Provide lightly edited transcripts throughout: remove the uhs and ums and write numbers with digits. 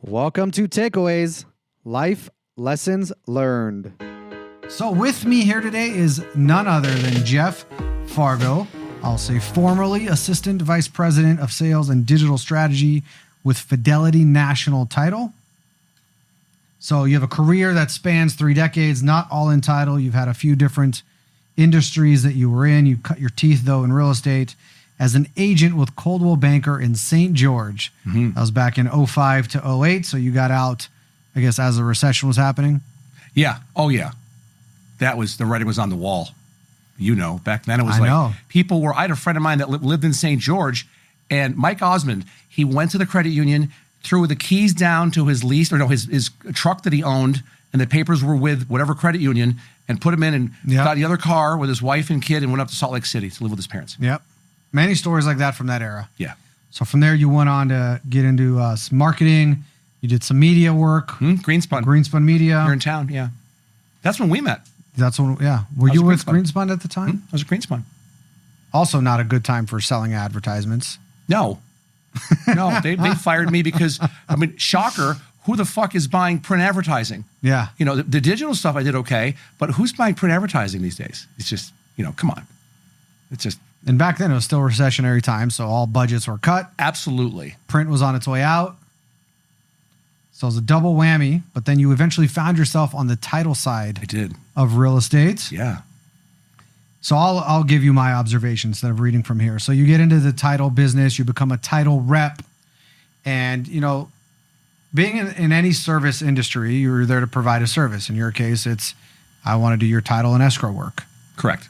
Welcome to Takeaways, Life Lessons Learned. So with me here today is none other than Jeff Fargo. I'll say formerly Assistant Vice President of Sales and Digital Strategy with Fidelity National Title. So you have a career that spans 3 decades, not all in title. You've had a few different industries that you were in. You cut your teeth, though, in real estate as an agent with Coldwell Banker in St. George. That was back in 05 to 08. So you got out, I guess, as the recession was happening. Yeah. Oh, yeah. That was, the writing was on the wall. You know, back then it was people were, I had a friend of mine that lived in St. George, and Mike Osmond, he went to the credit union, threw the keys down to his lease, or no, his truck that he owned, and the papers were with whatever credit union, and put him in and got the other car with his wife and kid and went up to Salt Lake City to live with his parents. Yep. Many stories like that from that era. Yeah. So from there, you went on to get into marketing. You did some media work. Greenspun Media. Here in town, yeah. That's when we met. That's when, yeah. Were you with Greenspun at the time? I was at Greenspun. Also not a good time for selling advertisements. No. No, they fired me because, I mean, shocker, who the fuck is buying print advertising? Yeah. You know, the digital stuff I did okay, but who's buying print advertising these days? It's just, you know, come on. It's just. And back then it was still recessionary time, so all budgets were cut. Absolutely. Print was on its way out. So it was a double whammy, but then you eventually found yourself on the title side. I did. Of real estate. Yeah. So I'll give you my observations instead of reading from here. So you get into the title business, you become a title rep, and you know, being in any service industry, you're there to provide a service. In your case, it's I want to do your title and escrow work. Correct.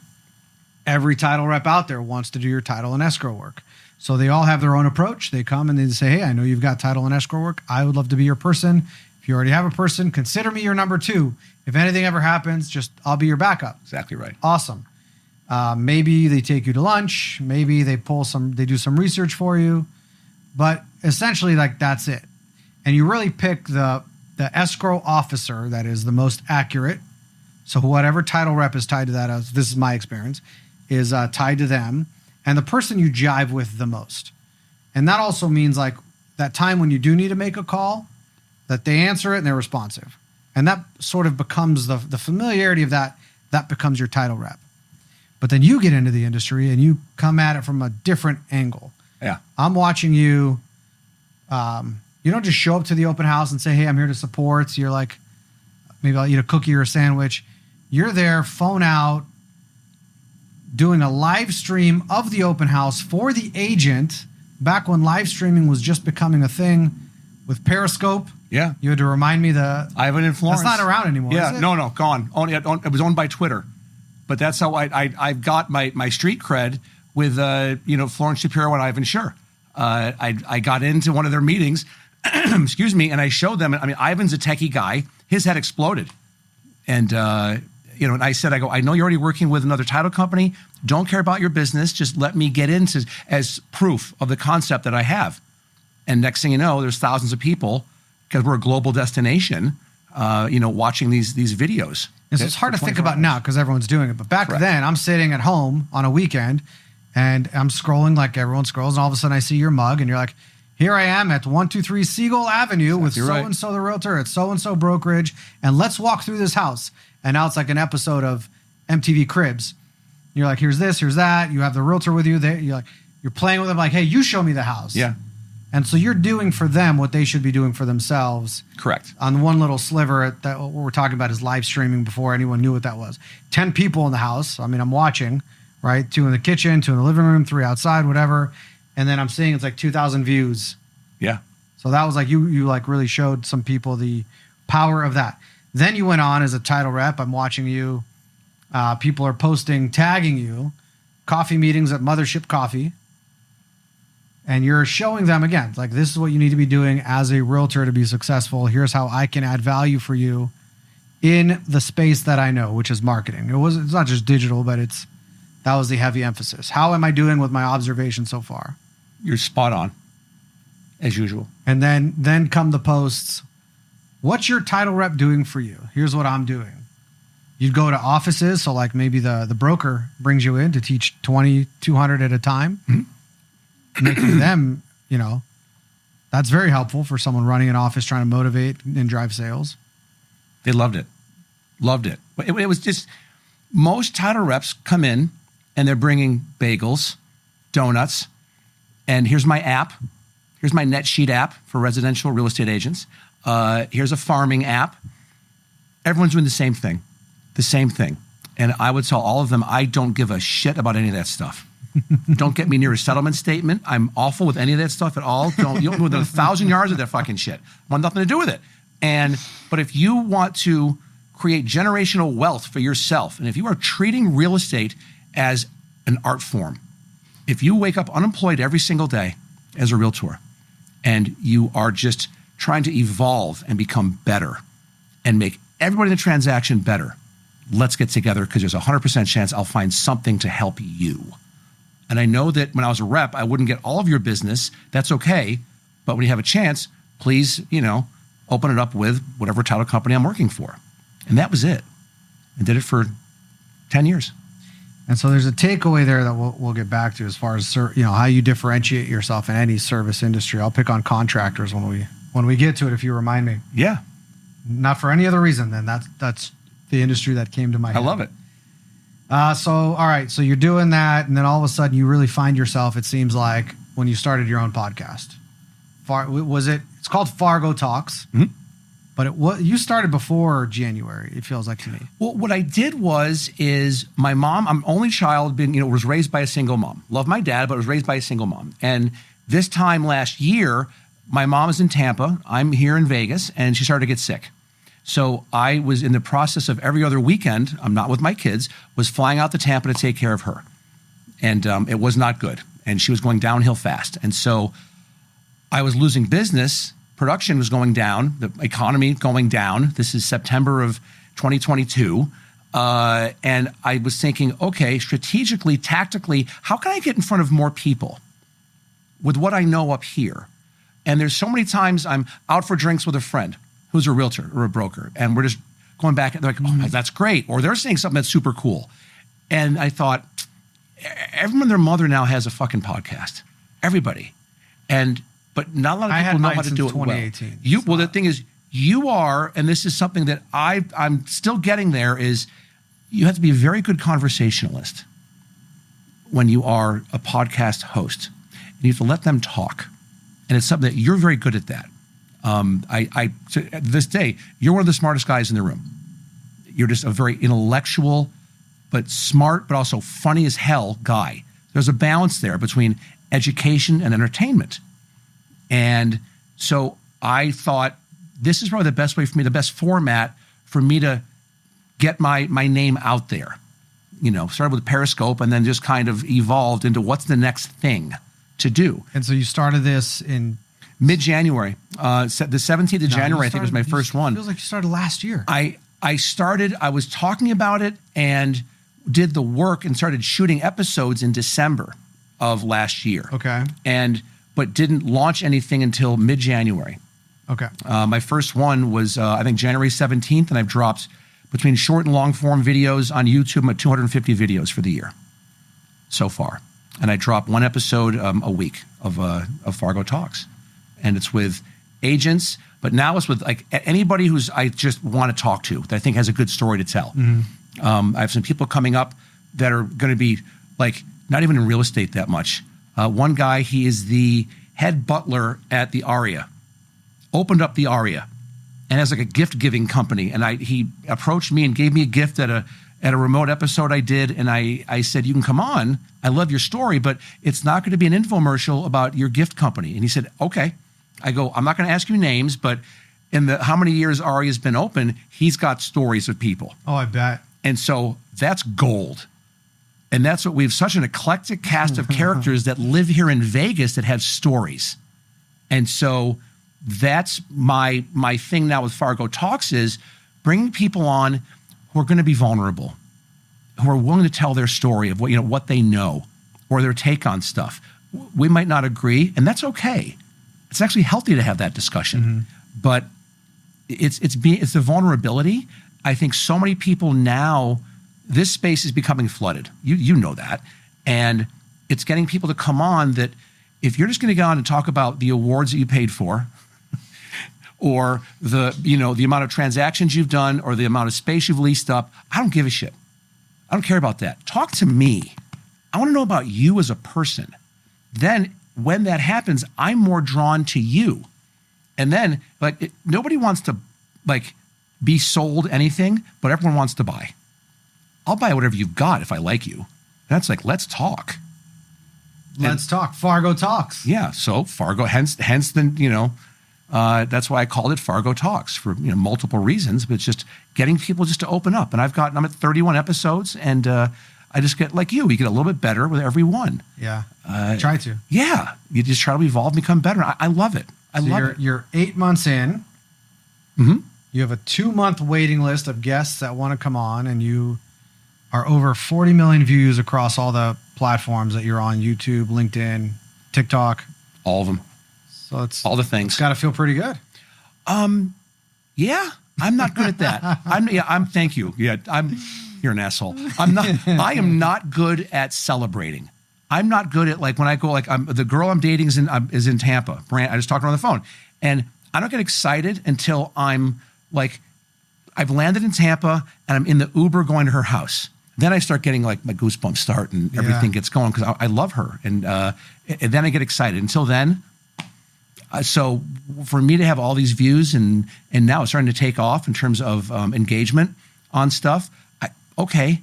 Every title rep out there wants to do your title and escrow work. So they all have their own approach. They come and they say, hey, I know you've got title and escrow work. I would love to be your person. If you already have a person, consider me your number 2. If anything ever happens, I'll be your backup. Exactly right. Awesome. Maybe they take you to lunch. Maybe they do some research for you. But essentially, like, that's it. And you really pick the escrow officer that is the most accurate. So whatever title rep is tied to that, this is my experience, is tied to them. And the person you jive with the most. And that also means like that time when you do need to make a call, that they answer it and they're responsive. And that sort of becomes the familiarity of that becomes your title rep. But then you get into the industry and you come at it from a different angle. Yeah. I'm watching you. You don't just show up to the open house and say, hey, I'm here to support. So you're like, maybe I'll eat a cookie or a sandwich. You're there, phone out, doing a live stream of the open house for the agent back when live streaming was just becoming a thing with Periscope. Yeah. You had to remind me that Ivan in Florence. That's not around anymore. Yeah. Is it? No, gone. It was owned by Twitter. But that's how I've got my street cred with Florence Shapiro and Ivan Scher. I got into one of their meetings, excuse me, and I showed them. I mean, Ivan's a techie guy. His head exploded, and and I said, I know you're already working with another title company. Don't care about your business. Just let me get into as proof of the concept that I have. And next thing you know, there's thousands of people because we're a global destination. Watching these videos. And so it's hard to think about now because everyone's doing it. But back then, I'm sitting at home on a weekend and I'm scrolling like everyone scrolls. And all of a sudden I see your mug and you're like, here I am at 123 Siegel Avenue with so-and-so the realtor at so-and-so brokerage. And let's walk through this house. And now it's like an episode of MTV Cribs. You're like, here's this, here's that. You have the realtor with you. You're playing with them like, hey, you show me the house. Yeah. And so you're doing for them what they should be doing for themselves. Correct. On one little sliver, what we're talking about is live streaming before anyone knew what that was. 10 people in the house. I mean, I'm watching, right? 2 in the kitchen, 2 in the living room, 3 outside, whatever. And then I'm seeing it's like 2,000 views. Yeah. So that was like, you like really showed some people the power of that. Then you went on as a title rep. I'm watching you. People are posting, tagging you, coffee meetings at Mothership Coffee. And you're showing them again, like, this is what you need to be doing as a realtor to be successful. Here's how I can add value for you in the space that I know, which is marketing. It's not just digital, but that was the heavy emphasis. How am I doing with my observation so far? You're spot on, as usual. And then come the posts. What's your title rep doing for you? Here's what I'm doing. You'd go to offices. So like maybe the broker brings you in to teach 20, 200 at a time. Mm-hmm. Making them, That's very helpful for someone running an office trying to motivate and drive sales. They loved it. Loved it. But it was just, most title reps come in and they're bringing bagels, donuts, and here's my app. Here's my NetSheet app for residential real estate agents. Here's a farming app. Everyone's doing the same thing. The same thing. And I would tell all of them, I don't give a shit about any of that stuff. Don't get me near a settlement statement. I'm awful with any of that stuff at all. You don't move within 1,000 yards of that fucking shit. I want nothing to do with it. But if you want to create generational wealth for yourself, and if you are treating real estate as an art form, if you wake up unemployed every single day as a realtor, and you are just trying to evolve and become better and make everybody in the transaction better, let's get together, because there's a 100% chance I'll find something to help you. And I know that when I was a rep, I wouldn't get all of your business. That's okay. But when you have a chance, please, open it up with whatever title company I'm working for. And that was it. I did it for 10 years. And so there's a takeaway there that we'll get back to as far as how you differentiate yourself in any service industry. I'll pick on contractors when we get to it, if you remind me. Yeah. Not for any other reason than that's the industry that came to my head. I love it. All right. So you're doing that, and then all of a sudden you really find yourself, it seems like, when you started your own podcast. It's called Fargo Talks, but you started before January, it feels like to me. Well, what I did is my mom, I'm only child, was raised by a single mom. Loved my dad, but was raised by a single mom. And this time last year, my mom is in Tampa, I'm here in Vegas, and she started to get sick. So I was in the process of every other weekend, I'm not with my kids, was flying out to Tampa to take care of her. And it was not good. And she was going downhill fast. And so I was losing business. Production was going down. The economy going down. This is September of 2022. And I was thinking, okay, strategically, tactically, how can I get in front of more people with what I know up here? And there's so many times I'm out for drinks with a friend who's a realtor or a broker, and we're just going back, and they're like, oh, that's great. Or they're saying something that's super cool. And I thought, everyone and their mother now has a fucking podcast. Everybody. But not a lot of people know how to do it well. 2018. Well, the thing is, you are, and this is something that I'm still getting there, is you have to be a very good conversationalist when you are a podcast host. And you have to let them talk. And it's something that you're very good at that. To this day, you're one of the smartest guys in the room. You're just a very intellectual, but smart, but also funny as hell guy. There's a balance there between education and entertainment. And so I thought, this is probably the best way for me, the best format for me to get my name out there. Started with Periscope and then just kind of evolved into what's the next thing to do. And so you started this in mid-January, the 17th of January, I think was my first one. It feels like you started last year. I was talking about it and did the work and started shooting episodes in December of last year. Okay. But didn't launch anything until mid-January. Okay. My first one was, I think, January 17th, and I've dropped between short and long form videos on YouTube. I'm at 250 videos for the year so far. And I drop one episode a week of Fargo Talks. And it's with agents, but now it's with like anybody I just want to talk to that I think has a good story to tell. Mm-hmm. I have some people coming up that are going to be like not even in real estate that much. One guy, he is the head butler at the Aria, opened up the Aria, and has like a gift giving company. And he approached me and gave me a gift at a remote episode I did. And I said, you can come on. I love your story, but it's not going to be an infomercial about your gift company. And he said, okay. I go, I'm not going to ask you names, but in the how many years Ari has been open, he's got stories of people. Oh, I bet. And so that's gold. And that's what we have, such an eclectic cast of characters that live here in Vegas that have stories. And so that's my thing now with Fargo Talks, is bringing people on who are going to be vulnerable, who are willing to tell their story of what they know or their take on stuff. We might not agree, and that's okay. It's actually healthy to have that discussion, mm-hmm. But it's the vulnerability. I think so many people now, this space is becoming flooded. You know that, and it's getting people to come on that if you're just going to go on and talk about the awards that you paid for, or the amount of transactions you've done, or the amount of space you've leased up, I don't give a shit. I don't care about that. Talk to me. I want to know about you as a person. Then when that happens, I'm more drawn to you. And then nobody wants to be sold anything, but everyone wants to buy. I'll buy whatever you've got if I like you. That's let's talk. Let's talk. Fargo talks. Yeah. So Fargo, hence the, that's why I called it Fargo Talks for multiple reasons, but it's just getting people just to open up. And I'm at 31 episodes, and I just get like we get a little bit better with every one. Yeah. Try to. Yeah. You just try to evolve and become better. I love it. You're 8 months in. Mm-hmm. You have a 2-month waiting list of guests that want to come on, and you are over 40 million views across all the platforms that you're on: YouTube, LinkedIn, TikTok. All of them. So it's all the things. It's got to feel pretty good. Yeah, I'm not good at that. Thank you. Yeah, you're an asshole. I am not good at celebrating. I'm not good at when I go the girl I'm dating is in Tampa. I just talked to her on the phone, and I don't get excited until I'm I've landed in Tampa and I'm in the Uber going to her house. Then I start getting my goosebumps start and everything gets going because I love her, and then I get excited. Until then, so for me to have all these views and now it's starting to take off in terms of engagement on stuff. Okay,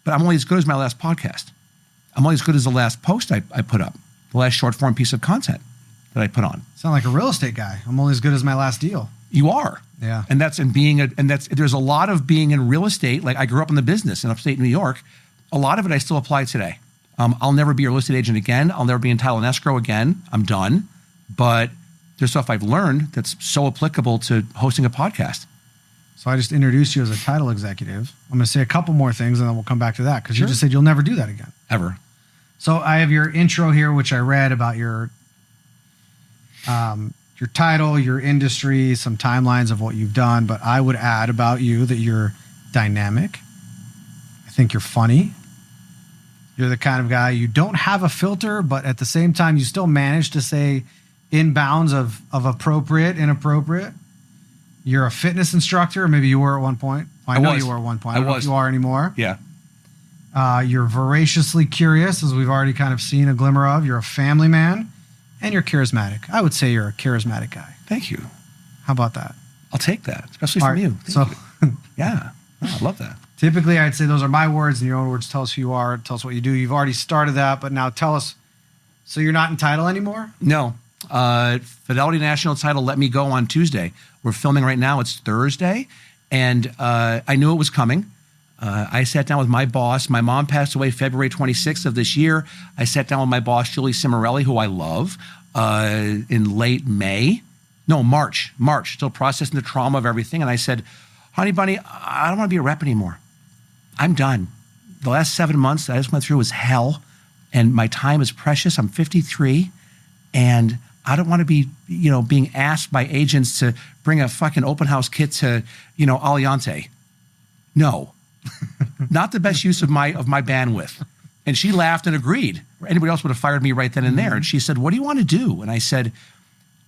but I'm only as good as my last podcast. I'm only as good as the last post I put up, the last short form piece of content that I put on. Sound like a real estate guy. I'm only as good as my last deal. You are. Yeah. And there's a lot of being in real estate. I grew up in the business in upstate New York. A lot of it I still apply today. I'll never be a real estate agent again. I'll never be in title and escrow again. I'm done. But there's stuff I've learned that's so applicable to hosting a podcast. So I just introduced you as a title executive. I'm going to say a couple more things and then we'll come back to that because you just said you'll never do that again. Ever. So I have your intro here, which I read about your title, your industry, some timelines of what you've done. But I would add about you that you're dynamic. I think you're funny. You're the kind of guy, you don't have a filter, but at the same time, you still manage to say in bounds of appropriate, inappropriate. You're a fitness instructor. Maybe you were at one point. I know you were at one point. I don't know if you are anymore. Yeah. You're voraciously curious, as we've already kind of seen a glimmer of. You're a family man, and you're charismatic. I would say you're a charismatic guy. Thank you. How about that? I'll take that, especially from you. Thank you. Yeah. I love that. Typically, I'd say those are my words, and your own words tell us who you are, tell us what you do. You've already started that, but now tell us, so you're not in title anymore? No. Fidelity National Title let me go on Tuesday. We're filming right now. It's Thursday, and I knew it was coming. I sat down with my boss. My mom passed away February 26th of this year. I sat down with my boss, Julie Cimarelli, who I love, in late March, still processing the trauma of everything. And I said, honey bunny, I don't want to be a rep anymore. I'm done. The last 7 months that I just went through was hell, and my time is precious. I'm 53, and I don't want to be, being asked by agents to bring a fucking open house kit to, Aliante. No, not the best use of my bandwidth. And she laughed and agreed. Anybody else would have fired me right then and there. And she said, what do you want to do? And I said,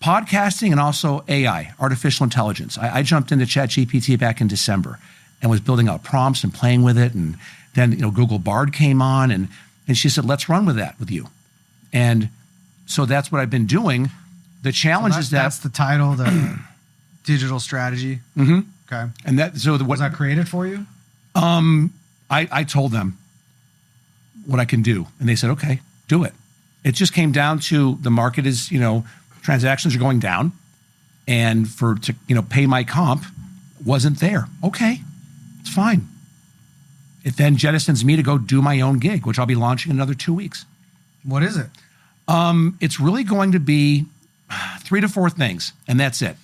podcasting and also AI, artificial intelligence. I jumped into ChatGPT back in December and was building out prompts and playing with it. And then, Google Bard came on and she said, let's run with that with you. And so that's what I've been doing. The challenge is that's the title, the digital strategy. Mm-hmm. Okay. And was that created for you? I told them what I can do, and they said, okay, do it. It just came down to the market is, transactions are going down, and to pay my comp wasn't there. Okay, it's fine. It then jettisons me to go do my own gig, which I'll be launching in another 2 weeks. What is it? It's really going to be 3 to 4 things, and that's it.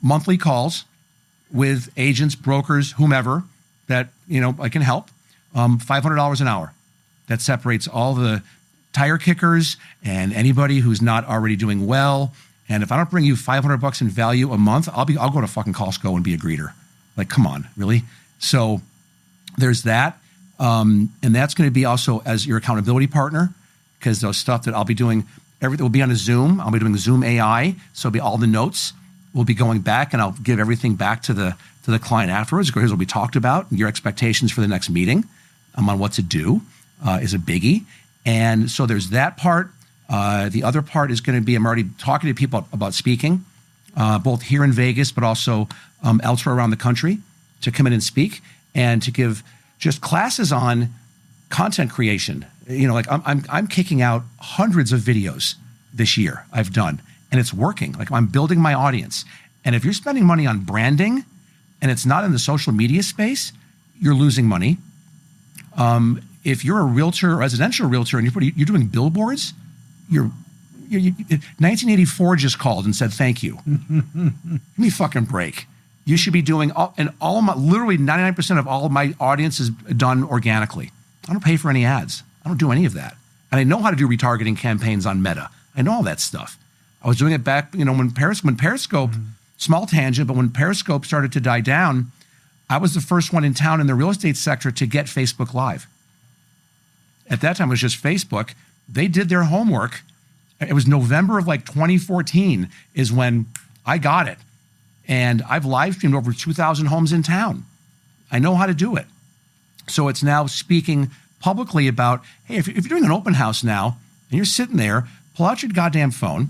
Monthly calls with agents, brokers, whomever that, I can help. $500 an hour. That separates all the tire kickers and anybody who's not already doing well. And if I don't bring you $500 in value a month, I'll go to fucking Costco and be a greeter. Come on, really? So there's that. And that's going to be also as your accountability partner, because those stuff that I'll be doing Everything will be on a Zoom. I'll be doing Zoom AI. So it'll be all the notes. We'll be going back, and I'll give everything back to the client afterwards. Here's what we talked about. Your expectations for the next meeting on what to do is a biggie. And so there's that part. The other part is going to be, I'm already talking to people about speaking, both here in Vegas, but also elsewhere around the country, to come in and speak and to give just classes on content creation. Like I'm kicking out hundreds of videos this year I've done, and it's working. Like, I'm building my audience. And if you're spending money on branding and it's not in the social media space, you're losing money. If you're a realtor, residential realtor, and you're doing billboards, 1984 just called and said, thank you. Give me a fucking break. You should be doing literally 99% of all of my audience is done organically. I don't pay for any ads. I don't do any of that. And I know how to do retargeting campaigns on Meta. I know all that stuff. I was doing it back, when Periscope, small tangent, but when Periscope started to die down, I was the first one in town in the real estate sector to get Facebook Live. At that time, it was just Facebook. They did their homework. It was November of 2014 is when I got it. And I've live streamed over 2,000 homes in town. I know how to do it. So it's now speaking publicly about, hey, if you're doing an open house now and you're sitting there, pull out your goddamn phone,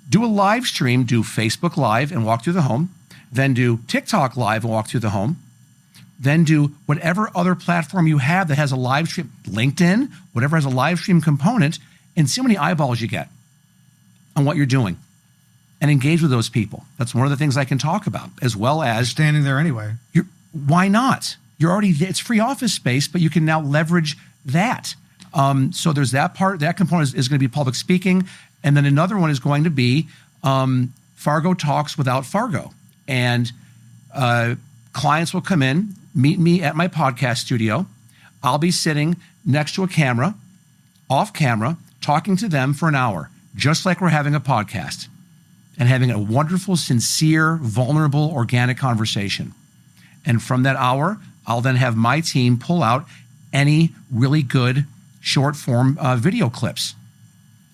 do a live stream, do Facebook Live and walk through the home, then do TikTok Live and walk through the home, then do whatever other platform you have that has a live stream, LinkedIn, whatever has a live stream component, and see how many eyeballs you get on what you're doing and engage with those people. That's one of the things I can talk about, as well as... You're standing there anyway. Why not? You're already, it's free office space, but you can now leverage that. So there's that part. That component is going to be public speaking. And then another one is going to be Fargo Talks without Fargo. And clients will come in, meet me at my podcast studio. I'll be sitting next to a camera, off camera, talking to them for an hour, just like we're having a podcast, and having a wonderful, sincere, vulnerable, organic conversation. And from that hour, I'll then have my team pull out any really good short form video clips.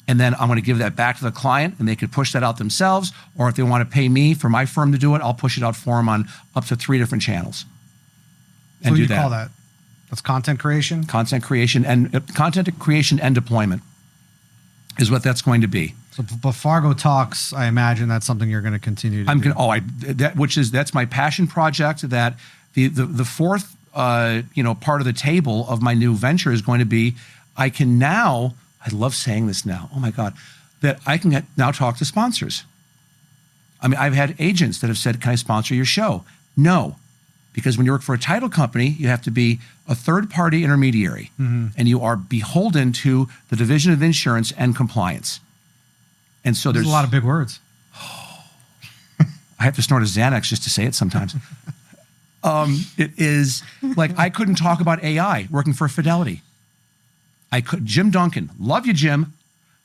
And then I'm going to give that back to the client, and they could push that out themselves. Or if they want to pay me for my firm to do it, I'll push it out for them on up to 3 different channels. And so you call that? That's content creation? Content creation and deployment is what that's going to be. So, but Fargo Talks, I imagine that's something you're going to continue to do. That's my passion project. That the fourth part of the table of my new venture is going to be, I can now, I love saying this now, oh my God, that I can now talk to sponsors. I mean, I've had agents that have said, can I sponsor your show? No, because when you work for a title company, you have to be a third-party intermediary, and you are beholden to the Division of Insurance and Compliance. And so there's a lot of big words. I have to snort a Xanax just to say it sometimes. It is like, I couldn't talk about AI working for Fidelity. Jim Duncan, love you, Jim,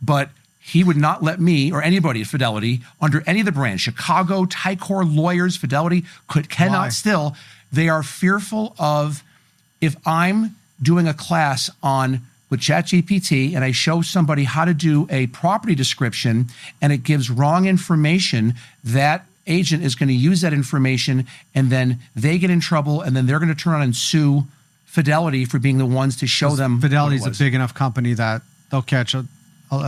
but he would not let me or anybody at Fidelity under any of the brands, Chicago, Tycor, lawyers, Fidelity, cannot. Why? Still, they are fearful of, if I'm doing a class with ChatGPT and I show somebody how to do a property description and it gives wrong information, that agent is going to use that information and then they get in trouble and then they're going to turn around and sue Fidelity for being the ones to show them. Fidelity's a big enough company that they'll catch a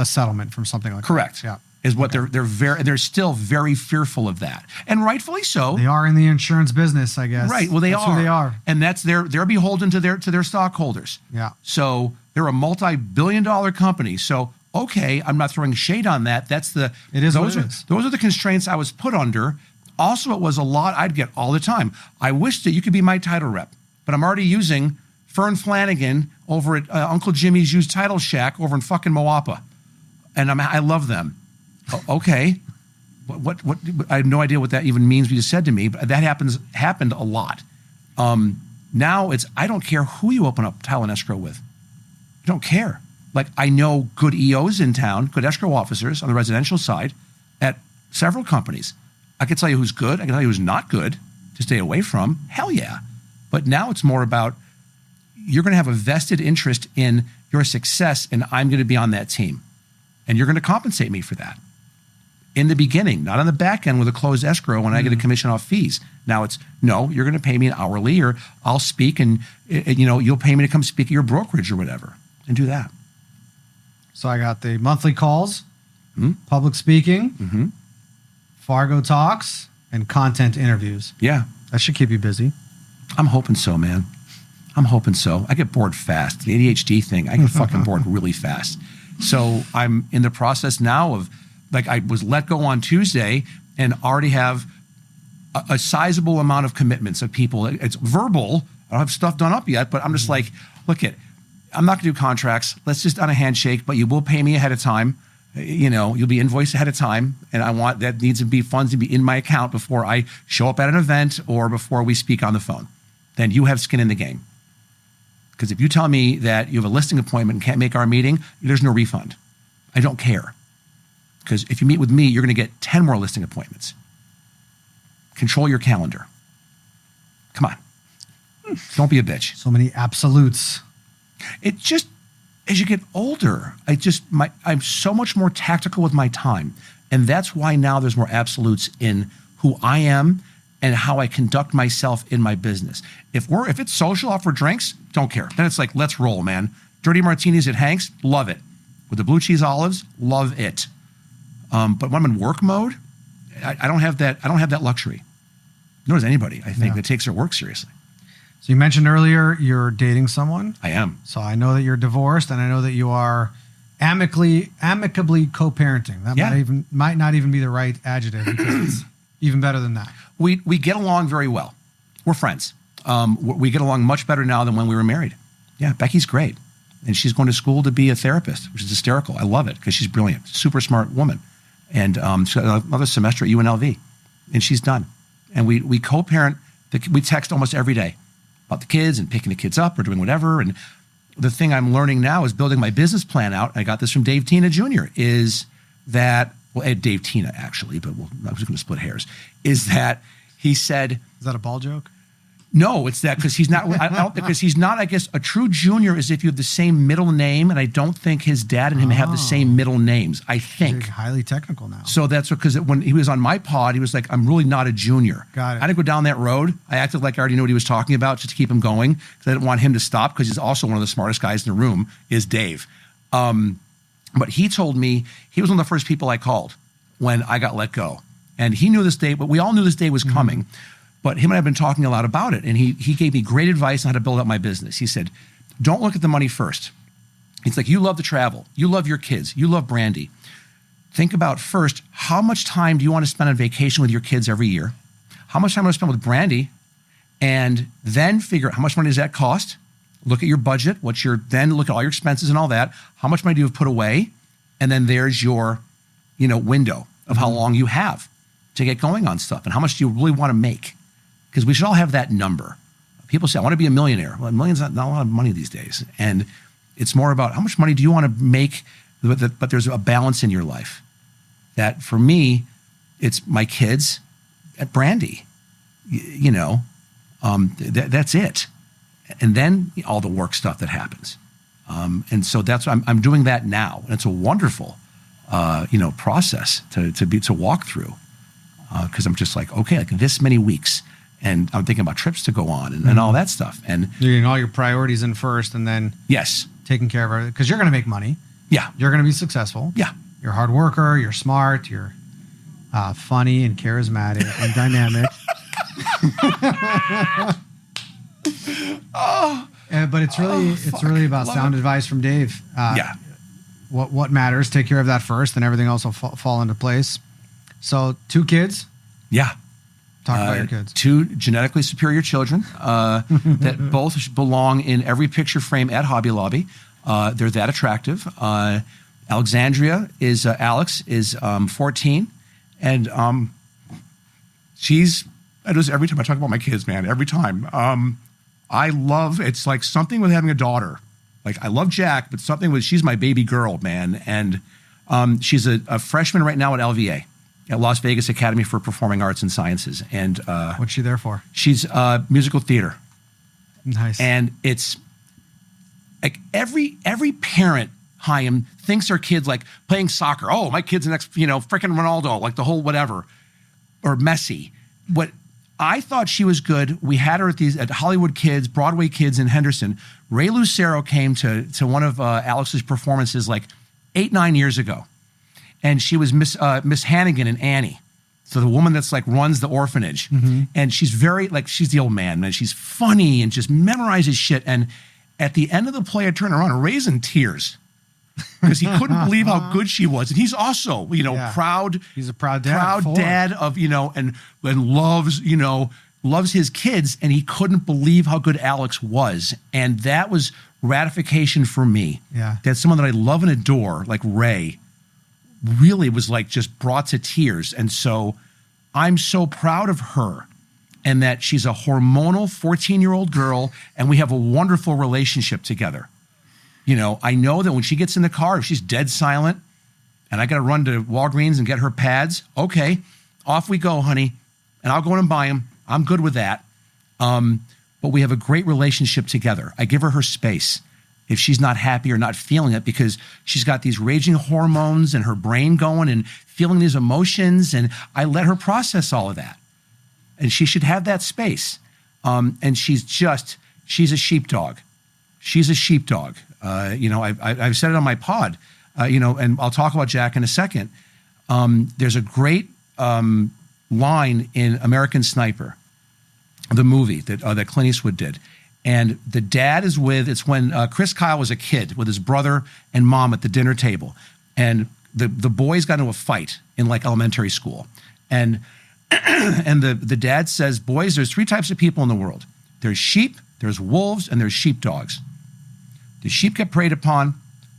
settlement from something like Correct. that. Yeah. Is what they're still very fearful of that. And rightfully so. They are in the insurance business, I guess. Right. Well, that's who they are. And that's they're beholden to their stockholders. Yeah. So they're a multi-billion-dollar company. So okay, I'm not throwing shade on that. Those are the constraints I was put under. Also, it was a lot I'd get all the time. I wish that you could be my title rep, but I'm already using Fern Flanagan over at Uncle Jimmy's used title shack over in fucking Moapa. And I love them. Okay. What I have no idea what that even means, what you said to me, but that happened a lot. Now I don't care who you open up title and escrow with. I don't care. Like, I know good EOs in town, good escrow officers on the residential side at several companies. I can tell you who's good. I can tell you who's not good to stay away from. Hell yeah. But now it's more about, you're going to have a vested interest in your success, and I'm going to be on that team. and you're going to compensate me for that. In the beginning, not on the back end with a closed escrow when I get a commission off fees. Now it's, no, you're going to pay me an hourly, or I'll speak and you'll pay me to come speak at your brokerage or whatever, and do that. So I got the monthly calls, public speaking, Fargo talks, and content interviews. Yeah. That should keep you busy. I'm hoping so, man. I'm hoping so. I get bored fast. The ADHD thing, I get fucking bored really fast. So I'm in the process now of, like, I was let go on Tuesday and already have a sizable amount of commitments of people. It's verbal. I don't have stuff done up yet, but I'm just like, look I'm not going to do contracts. Let's just on a handshake, but you will pay me ahead of time. You'll be invoiced ahead of time. And I want that needs to be funds to be in my account before I show up at an event or before we speak on the phone. Then you have skin in the game. Because if you tell me that you have a listing appointment and can't make our meeting, there's no refund. I don't care. Because if you meet with me, you're going to get 10 more listing appointments. Control your calendar. Come on. Don't be a bitch. So many absolutes. It just, as you get older, I'm so much more tactical with my time. And that's why now there's more absolutes in who I am and how I conduct myself in my business. If it's social, off for drinks, don't care. Then it's like, let's roll, man. Dirty martinis at Hank's, love it. With the blue cheese olives, love it. But when I'm in work mode, I don't have that luxury. Nor does anybody, I think, that takes their work seriously. So you mentioned earlier you're dating someone. I am. So I know that you're divorced, and I know that you are amicably co-parenting. That might not even be the right adjective, because it's even better than that. We get along very well. We're friends. We get along much better now than when we were married. Yeah, Becky's great. And she's going to school to be a therapist, which is hysterical. I love it because she's brilliant, super smart woman. And she got another semester at UNLV, and she's done. And we co-parent. We text almost every day about the kids and picking the kids up or doing whatever. And the thing I'm learning now is building my business plan out. I got this from Dave Tina Jr. Is that, well, Dave Tina actually, but I'm just going to split hairs. Is that he said? Is that a ball joke? No, it's that because he's not. Because he's not. I guess a true junior is if you have the same middle name, and I don't think his dad and him have the same middle names. I think. You're highly technical now. So that's because when he was on my pod, he was like, "I'm really not a junior." Got it. I didn't go down that road. I acted like I already knew what he was talking about, just to keep him going, because I didn't want him to stop. Because he's also one of the smartest guys in the room. Is Dave. But he told me he was one of the first people I called when I got let go, and he knew this day. But we all knew this day was coming. But him and I have been talking a lot about it, and he gave me great advice on how to build up my business. He said, don't look at the money first. He's like, you love to travel. You love your kids. You love Brandy. Think about first, how much time do you want to spend on vacation with your kids every year? How much time do you want to spend with Brandy? And then figure out how much money does that cost? Look at your budget. Then look at all your expenses and all that. How much money do you have put away? And then there's your, window of how long you have to get going on stuff, and how much do you really want to make? Because we should all have that number. People say, I want to be a millionaire. Well, a million's not a lot of money these days. And it's more about how much money do you want to make, but there's a balance in your life. That for me, it's my kids at Brandy. That's it. And then all the work stuff that happens. And so that's I'm doing that now. And it's a wonderful, process to walk through. Because I'm just like, okay, like this many weeks. And I'm thinking about trips to go on and all that stuff. And you're getting all your priorities in first, and then taking care of everything. Because you're going to make money. Yeah. You're going to be successful. Yeah. You're a hard worker. You're smart. You're funny and charismatic and dynamic. But it's really about sound advice from Dave. What matters? Take care of that first, and everything else will fall into place. So 2 kids. Yeah. Talk about your kids. 2 genetically superior children that both belong in every picture frame at Hobby Lobby. They're that attractive. Alexandria Alex is 14, and I just every time I talk about my kids, man, every time it's like something with having a daughter. Like I love Jack, but she's my baby girl, man, and she's a freshman right now at LVA. At Las Vegas Academy for Performing Arts and Sciences. And what's she there for? She's musical theater. Nice. And it's like every parent Hayim, thinks her kid's like playing soccer. Oh, my kid's the next, freaking Ronaldo, like the whole whatever, or Messi. What I thought she was good. We had her at Hollywood Kids, Broadway Kids in Henderson. Ray Lucero came to one of Alex's performances like 8-9 years ago. And she was Miss Hannigan in Annie. So the woman that's like runs the orphanage. And she's she's the old man. She's funny and just memorizes shit. And at the end of the play, I turned around and Ray's in tears because he couldn't believe how good she was. And he's also, proud. He's a proud dad. Proud dad of, and loves his kids. And he couldn't believe how good Alex was. And that was ratification for me. Yeah. That someone that I love and adore, like Ray, really was like just brought to tears. And so I'm so proud of her and that she's a hormonal 14-year-old girl and we have a wonderful relationship together. I know that when she gets in the car, if she's dead silent and I got to run to Walgreens and get her pads, okay, off we go, honey. And I'll go in and buy them. I'm good with that. But we have a great relationship together. I give her space if she's not happy or not feeling it because she's got these raging hormones and her brain going and feeling these emotions. And I let her process all of that. And she should have that space. And she's a sheepdog. She's a sheepdog. I've said it on my pod, and I'll talk about Jack in a second. There's a great line in American Sniper, the movie that Clint Eastwood did. And the dad is it's when Chris Kyle was a kid with his brother and mom at the dinner table. And the boys got into a fight in like elementary school. And and the dad says, boys, there's 3 types of people in the world. There's sheep, there's wolves, and there's sheepdogs. The sheep get preyed upon,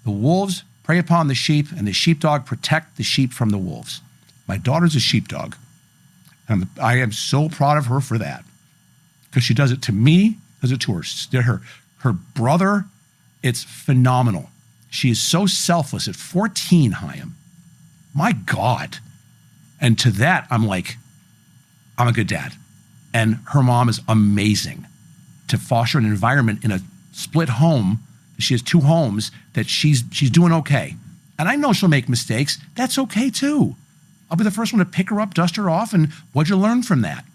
the wolves prey upon the sheep, and the sheepdog protect the sheep from the wolves. My daughter's a sheepdog. And I am so proud of her for that. Because she does it to me, does it to her brother. It's phenomenal. She is so selfless at 14, Hayim. My God. And to that, I'm like, I'm a good dad. And her mom is amazing to foster an environment in a split home. She has 2 homes that she's doing okay. And I know she'll make mistakes. That's okay too. I'll be the first one to pick her up, dust her off, and what'd you learn from that?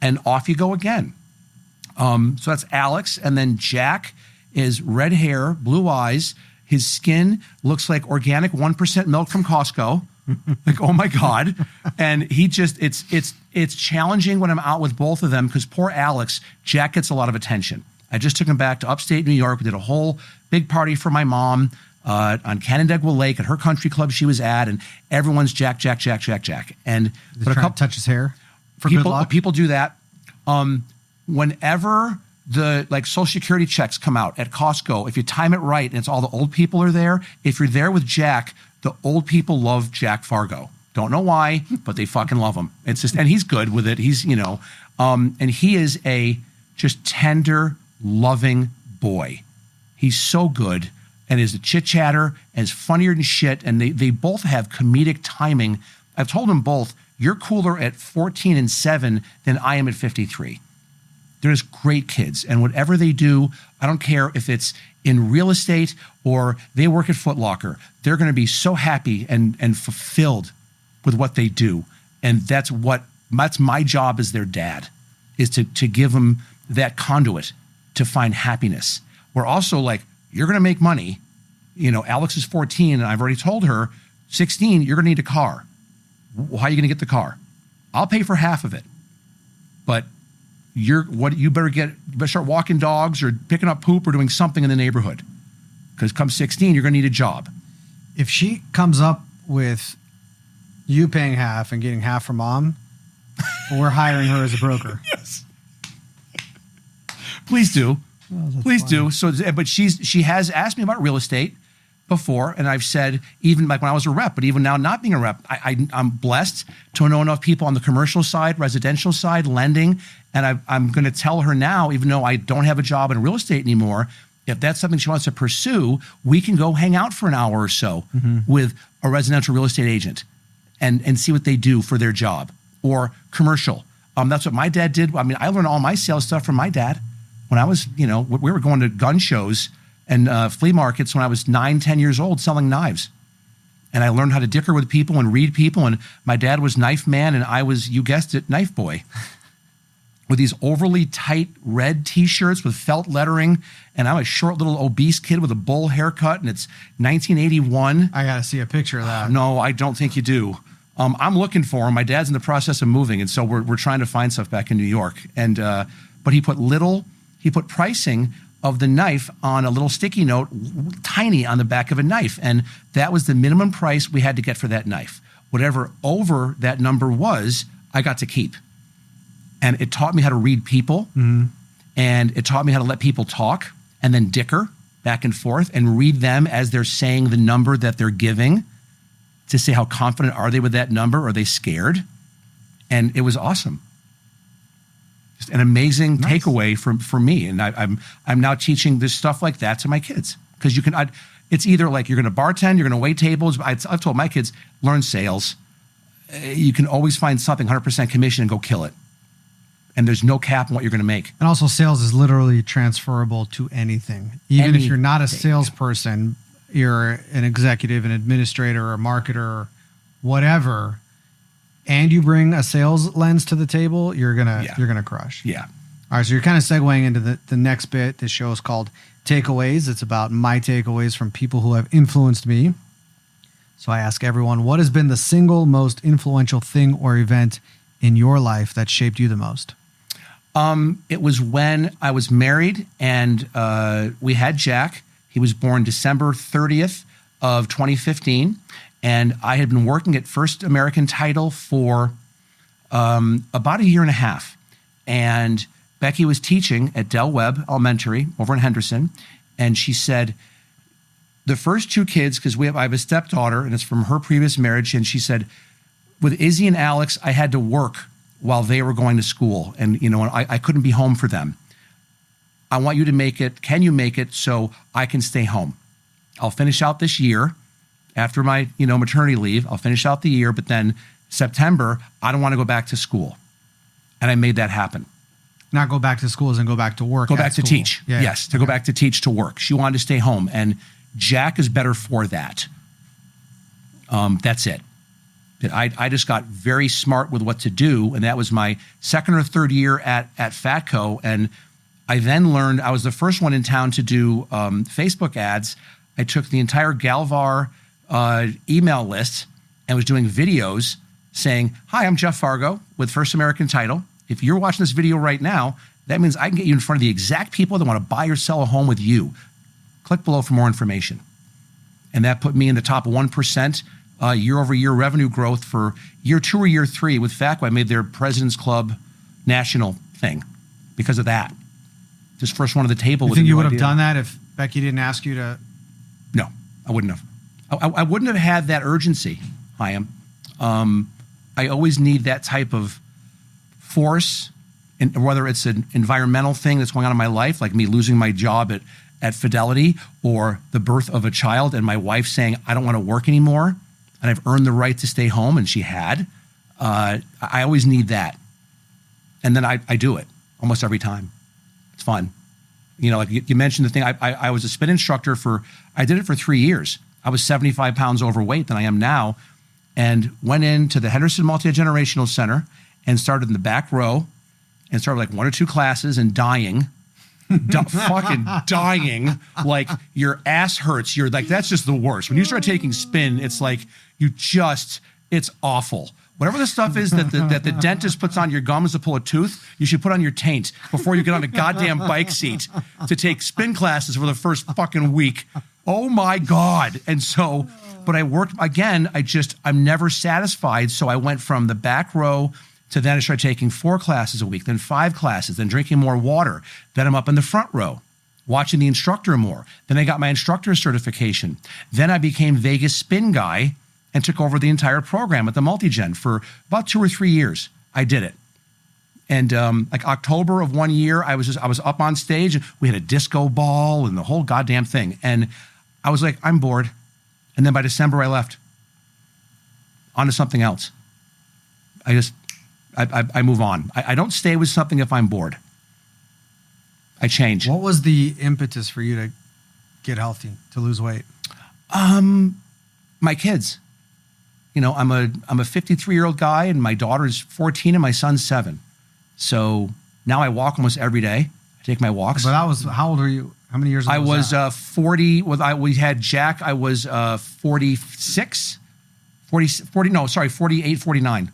And off you go again. So that's Alex. And then Jack is red hair, blue eyes. His skin looks like organic 1% milk from Costco. Like, oh my God. And he just, it's challenging when I'm out with both of them because poor Alex, Jack gets a lot of attention. I just took him back to upstate New York. We did a whole big party for my mom on Canandaigua Lake at her country club she was at, and everyone's Jack. And but a couple touch his hair for good luck? People do that. Whenever the Social Security checks come out at Costco, if you time it right and it's all the old people are there, if you're there with Jack, the old people love Jack Fargo. Don't know why, but they fucking love him. It's just, and he's good with it. He's, and he is a just tender, loving boy. He's so good and is a chit-chatter and is funnier than shit. And they both have comedic timing. I've told them both, you're cooler at 14 and 7 than I am at 53. They're just great kids. And whatever they do, I don't care if it's in real estate or they work at Foot Locker, they're going to be so happy and fulfilled with what they do. And that's my job as their dad, is to give them that conduit to find happiness. We're also like, you're going to make money. Alex is 14 and I've already told her, 16, you're going to need a car. How are you going to get the car? I'll pay for half of it. But you better start walking dogs or picking up poop or doing something in the neighborhood. Because come 16, you're going to need a job. If she comes up with you paying half and getting half from mom, we're hiring her as a broker. Yes. Please do. Oh, Please funny. do. So, but she has asked me about real estate before, and I've said, even like when I was a rep, but even now not being a rep, I'm blessed to know enough people on the commercial side, residential side, lending, and I'm going to tell her now, even though I don't have a job in real estate anymore, if that's something she wants to pursue, we can go hang out for an hour or so with a residential real estate agent and see what they do for their job, or commercial. That's what my dad did. I mean, I learned all my sales stuff from my dad. When I was, we were going to gun shows and flea markets when I was 9, 10 years old selling knives. And I learned how to dicker with people and read people. And my dad was knife man, and I was, you guessed it, knife boy. With these overly tight red T-shirts with felt lettering. And I'm a short little obese kid with a bowl haircut, and it's 1981. I got to see a picture of that. No, I don't think you do. I'm looking for him. My dad's in the process of moving, and so we're trying to find stuff back in New York. And but he put pricing of the knife on a little sticky note, tiny on the back of a knife. And that was the minimum price we had to get for that knife. Whatever over that number was, I got to keep. And it taught me how to read people. And it taught me how to let people talk and then dicker back and forth and read them as they're saying the number that they're giving to say how confident are they with that number. Are they scared? And it was awesome. Just an amazing takeaway for me. And I'm now teaching this stuff like that to my kids. Because it's either like you're going to bartend, you're going to wait tables. I've told my kids, learn sales. You can always find something 100% commission and go kill it. And there's no cap on what you're going to make. And also sales is literally transferable to anything. Even if you're not a salesperson, you're an executive, an administrator, a marketer, whatever, and you bring a sales lens to the table, you're gonna crush. Yeah. All right, so you're kind of segueing into the next bit. This show is called Takeaways. It's about my takeaways from people who have influenced me. So I ask everyone, what has been the single most influential thing or event in your life that shaped you the most? It was when I was married and we had Jack. He was born December 30th of 2015. And I had been working at First American Title for about a year and a half. And Becky was teaching at Del Webb Elementary over in Henderson. And she said, the first two kids, because I have a stepdaughter and it's from her previous marriage. And she said, with Izzy and Alex, I had to work while they were going to school. And, I couldn't be home for them. I want you to make it. Can you make it so I can stay home? I'll finish out this year after my, maternity leave. I'll finish out the year, but then September, I don't want to go back to school. And I made that happen. Not go back to school as in go back to work. Go back to teach. Yeah, yes, to go back to teach, to work. She wanted to stay home. And Jack is better for that. That's it. I just got very smart with what to do. And that was my second or third year at Fatco. And I then learned, I was the first one in town to do Facebook ads. I took the entire Galvar email list and was doing videos saying, hi, I'm Jeff Fargo with First American Title. If you're watching this video right now, that means I can get you in front of the exact people that want to buy or sell a home with you. Click below for more information. And that put me in the top 1% year over year revenue growth for year 2 or year 3 with Fatco. I made their President's Club national thing because of that. Just first one at the table. You think you would have done that if Becky didn't ask you to? No, I wouldn't have. I wouldn't have had that urgency, Hayim. I always need that type of force, and whether it's an environmental thing that's going on in my life, like me losing my job at Fidelity, or the birth of a child and my wife saying, I don't want to work anymore, and I've earned the right to stay home, and she had. I always need that. And then I do it almost every time. It's fun. Like you mentioned the thing, I was a spin instructor I did it for 3 years. I was 75 pounds overweight than I am now, and went into the Henderson Multi-Generational Center and started in the back row and started like 1 or 2 classes and dying, fucking dying, like your ass hurts. You're like, that's just the worst. When you start taking spin, it's like it's awful. Whatever the stuff is that the dentist puts on your gums to pull a tooth, you should put on your taint before you get on a goddamn bike seat to take spin classes for the first fucking week. Oh my God. And so, but I worked again, I'm never satisfied. So I went from the back row to then I started taking 4 classes a week, then 5 classes, then drinking more water. Then I'm up in the front row, watching the instructor more. Then I got my instructor certification. Then I became Vegas spin guy and took over the entire program at the Multigen for about 2 or 3 years. I did it. And like October of one year, I was up on stage and we had a disco ball and the whole goddamn thing. And I was like, I'm bored. And then by December, I left. On to something else. I move on. I don't stay with something if I'm bored. I change. What was the impetus for you to get healthy, to lose weight? My kids. You know, I'm a 53-year-old guy, and my daughter's 14 and my son's 7. So now I walk almost every day. I take my walks. But how old are you? How many years ago I was that? 40. We had Jack. I was 46, 48, 49.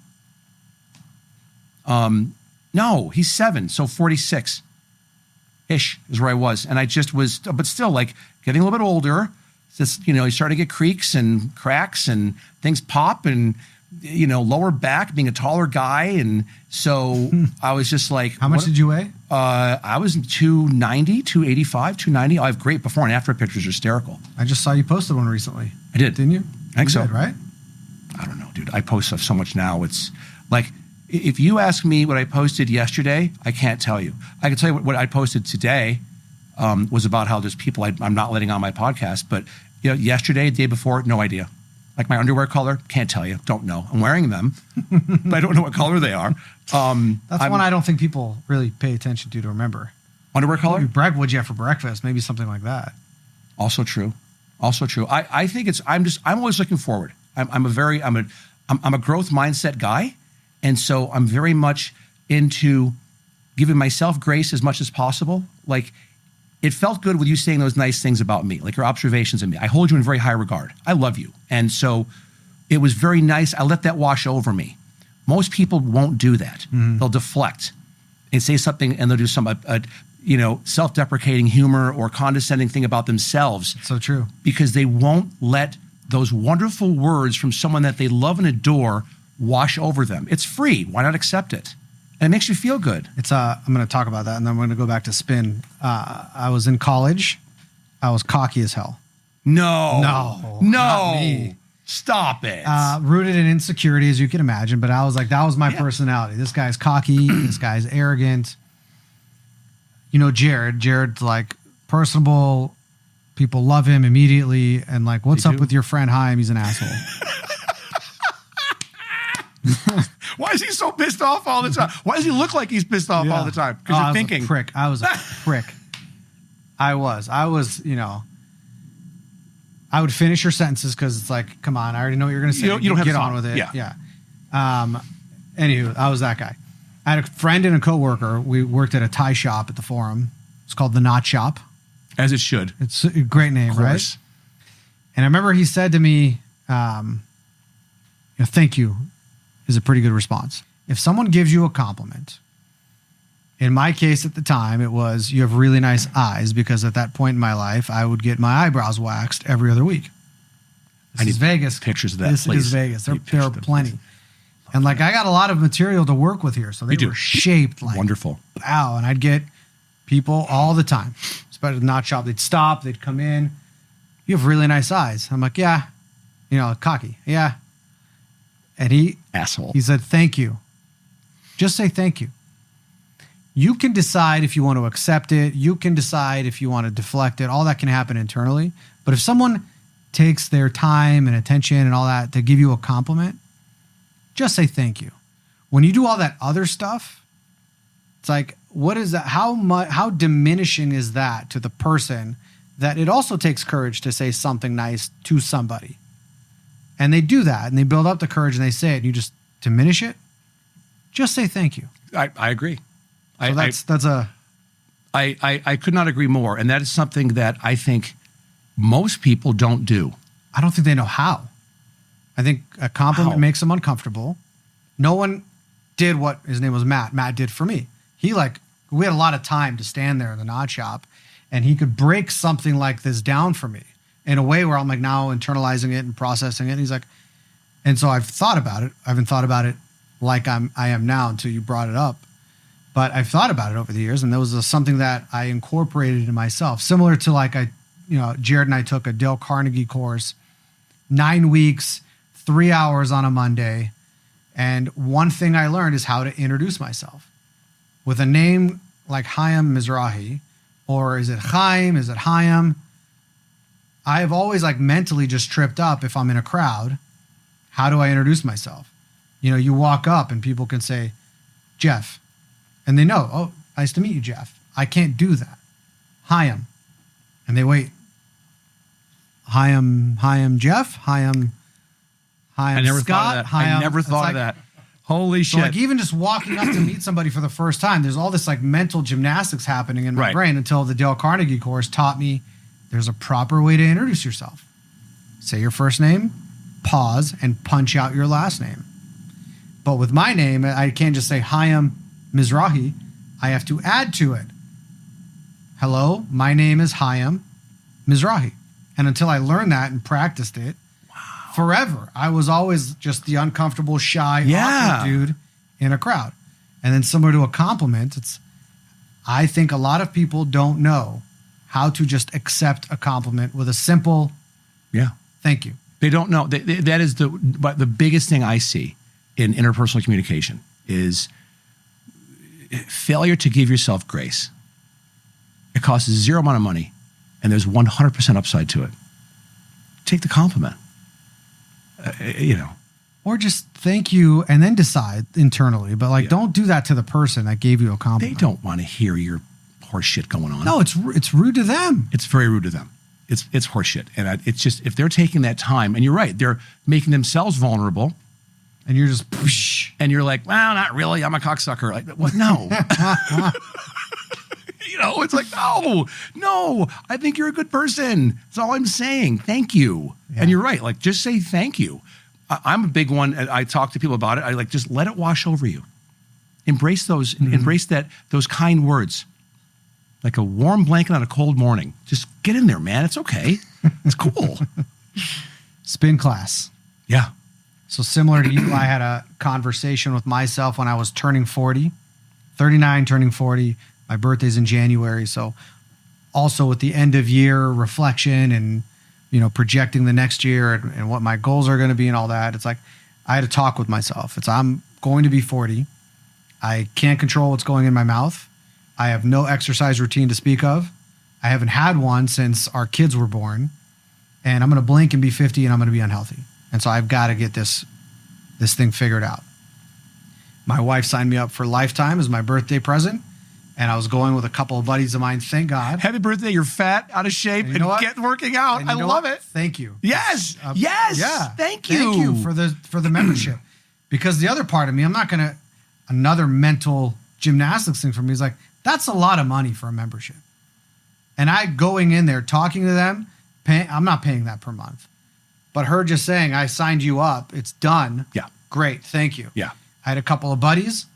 No, he's 7, so 46-ish is where I was. And I just was, but still like getting a little bit older. Just, you know, you start to get creaks and cracks and things pop and, you know, lower back, being a taller guy. And so I was just like. How much did you weigh? I was 290, 285, 290. I have great before and after pictures, are hysterical. I just saw you posted one recently. I did. Didn't you? I think so. Did, right? I don't know, dude. I post stuff so much now. It's like, if you ask me what I posted yesterday, I can't tell you. I can tell you what I posted today was about how there's people I'm not letting on my podcast. But you know, yesterday, the day before, no idea. Like my underwear color, can't tell you. Don't know. I'm wearing them, but I don't know what color they are. That's one I don't think people really pay attention to remember. Underwear color? Maybe what'd you have for breakfast? Maybe something like that. Also true. Also true. I think I'm always looking forward. I'm a growth mindset guy. And so I'm very much into giving myself grace as much as possible. Like, it felt good with you saying those nice things about me, like your observations of me. I hold you in very high regard. I love you. And so it was very nice. I let that wash over me. Most people won't do that. Mm-hmm. They'll deflect and say something, and they'll do some, self-deprecating humor or condescending thing about themselves. So true. Because they won't let those wonderful words from someone that they love and adore wash over them. It's free. Why not accept it? And it makes you feel good. I'm going to talk about that, and then I'm going to go back to spin. I was in college. I was cocky as hell. No. Not me. Stop it. Rooted in insecurity, as you can imagine. But I was like, that was my personality. This guy's cocky. This guy's arrogant. You know, Jared's like personable. People love him immediately. And like, what's up with your friend Hayim? He's an asshole. Why is he so pissed off all the time? Why does he look like he's pissed off all the time? Because you're thinking. I was a prick. I was, you know. I would finish your sentences because it's like, come on, I already know what you're going to say. You don't have get to on with it. Yeah. Anywho, I was that guy. I had a friend and a coworker. We worked at a tie shop at the Forum. It's called the Knot Shop. As it should. It's a great name, right? And I remember he said to me, thank you is a pretty good response. If someone gives you a compliment, in my case at the time, it was, you have really nice eyes, because at that point in my life, I would get my eyebrows waxed every other week. This is Vegas. Pictures of that, This is Vegas. There are plenty. And like, I got a lot of material to work with here. So they were shaped like, wonderful. Wow. And I'd get people all the time, especially at the Knot Shop. They'd stop, they'd come in. You have really nice eyes. I'm like, yeah. You know, cocky. Yeah. And he said, thank you. Just say thank you. You can decide if you want to accept it. You can decide if you want to deflect it. All that can happen internally. But if someone takes their time and attention and all that to give you a compliment, just say thank you. When you do all that other stuff, it's like, what is that? How diminishing is that to the person that it also takes courage to say something nice to somebody? And they do that, and they build up the courage, and they say it, and you just diminish it. Just say thank you. I agree. So I could not agree more. And that is something that I think most people don't do. I don't think they know how. I think a compliment makes them uncomfortable. No one did what, his name was Matt. Matt did for me. We had a lot of time to stand there in the Knot Shop, and he could break something like this down for me in a way where I'm like now internalizing it and processing it. And he's like, and so I've thought about it. I haven't thought about it like I am now until you brought it up. But I've thought about it over the years, and that was something that I incorporated in myself. Similar to like Jared and I took a Dale Carnegie course, 9 weeks, 3 hours on a Monday. And one thing I learned is how to introduce myself. With a name like Hayim Mizrahi, or is it Chaim? Is it Hayim? I have always like mentally just tripped up if I'm in a crowd. How do I introduce myself? You walk up and people can say, Jeff. And they know, oh, nice to meet you, Jeff. I can't do that. Hayim. And they wait. Hayim Jeff, Hayim Scott. I never thought of that. Holy shit. So like even just walking up to meet somebody for the first time, there's all this like mental gymnastics happening in my brain until the Dale Carnegie course taught me there's a proper way to introduce yourself. Say your first name, pause, and punch out your last name. But with my name, I can't just say Hayim Mizrahi. I have to add to it. Hello, my name is Hayim Mizrahi. And until I learned that and practiced it, forever, I was always just the uncomfortable, shy, awkward dude in a crowd. And then similar to a compliment, I think a lot of people don't know how to just accept a compliment with a simple thank you. They don't know. That is the biggest thing I see in interpersonal communication is failure to give yourself grace. It costs zero amount of money, and there's 100% upside to it. Take the compliment. Or just thank you and then decide internally. But don't do that to the person that gave you a compliment. They don't want to hear your horse shit going on. No, it's rude to them. It's very rude to them. It's horse shit. And it's just, if they're taking that time, and you're right, they're making themselves vulnerable. And you're just, whoosh. And you're like, well, not really. I'm a cocksucker. Like, what? No. It's like, no, I think you're a good person. That's all I'm saying. Thank you. Yeah. And you're right. Like, just say thank you. I'm a big one. And I talk to people about it. I like, just let it wash over you. Embrace those, embrace those kind words. Like a warm blanket on a cold morning. Just get in there, man. It's okay. It's cool. Spin class. Yeah. So similar to you, I had a conversation with myself when I was turning 40, 39, turning 40. My birthday's in January. So also with the end of year reflection and, projecting the next year and what my goals are going to be and all that. It's like, I had to talk with myself. I'm going to be 40. I can't control what's going in my mouth. I have no exercise routine to speak of. I haven't had one since our kids were born. And I'm going to blink and be 50 and I'm going to be unhealthy. And so I've got to get this thing figured out. My wife signed me up for Lifetime as my birthday present. And I was going with a couple of buddies of mine. Thank God. Happy birthday. You're fat, out of shape, and get working out. I love it. Thank you. Yes. Yes. Yeah. Thank you. Thank you for the membership. Because the other part of me, I'm not going to, another mental gymnastics thing for me is like, that's a lot of money for a membership. And I going in there, talking to them, I'm not paying that per month. But her just saying, I signed you up. It's done. Yeah. Great. Thank you. Yeah. I had a couple of buddies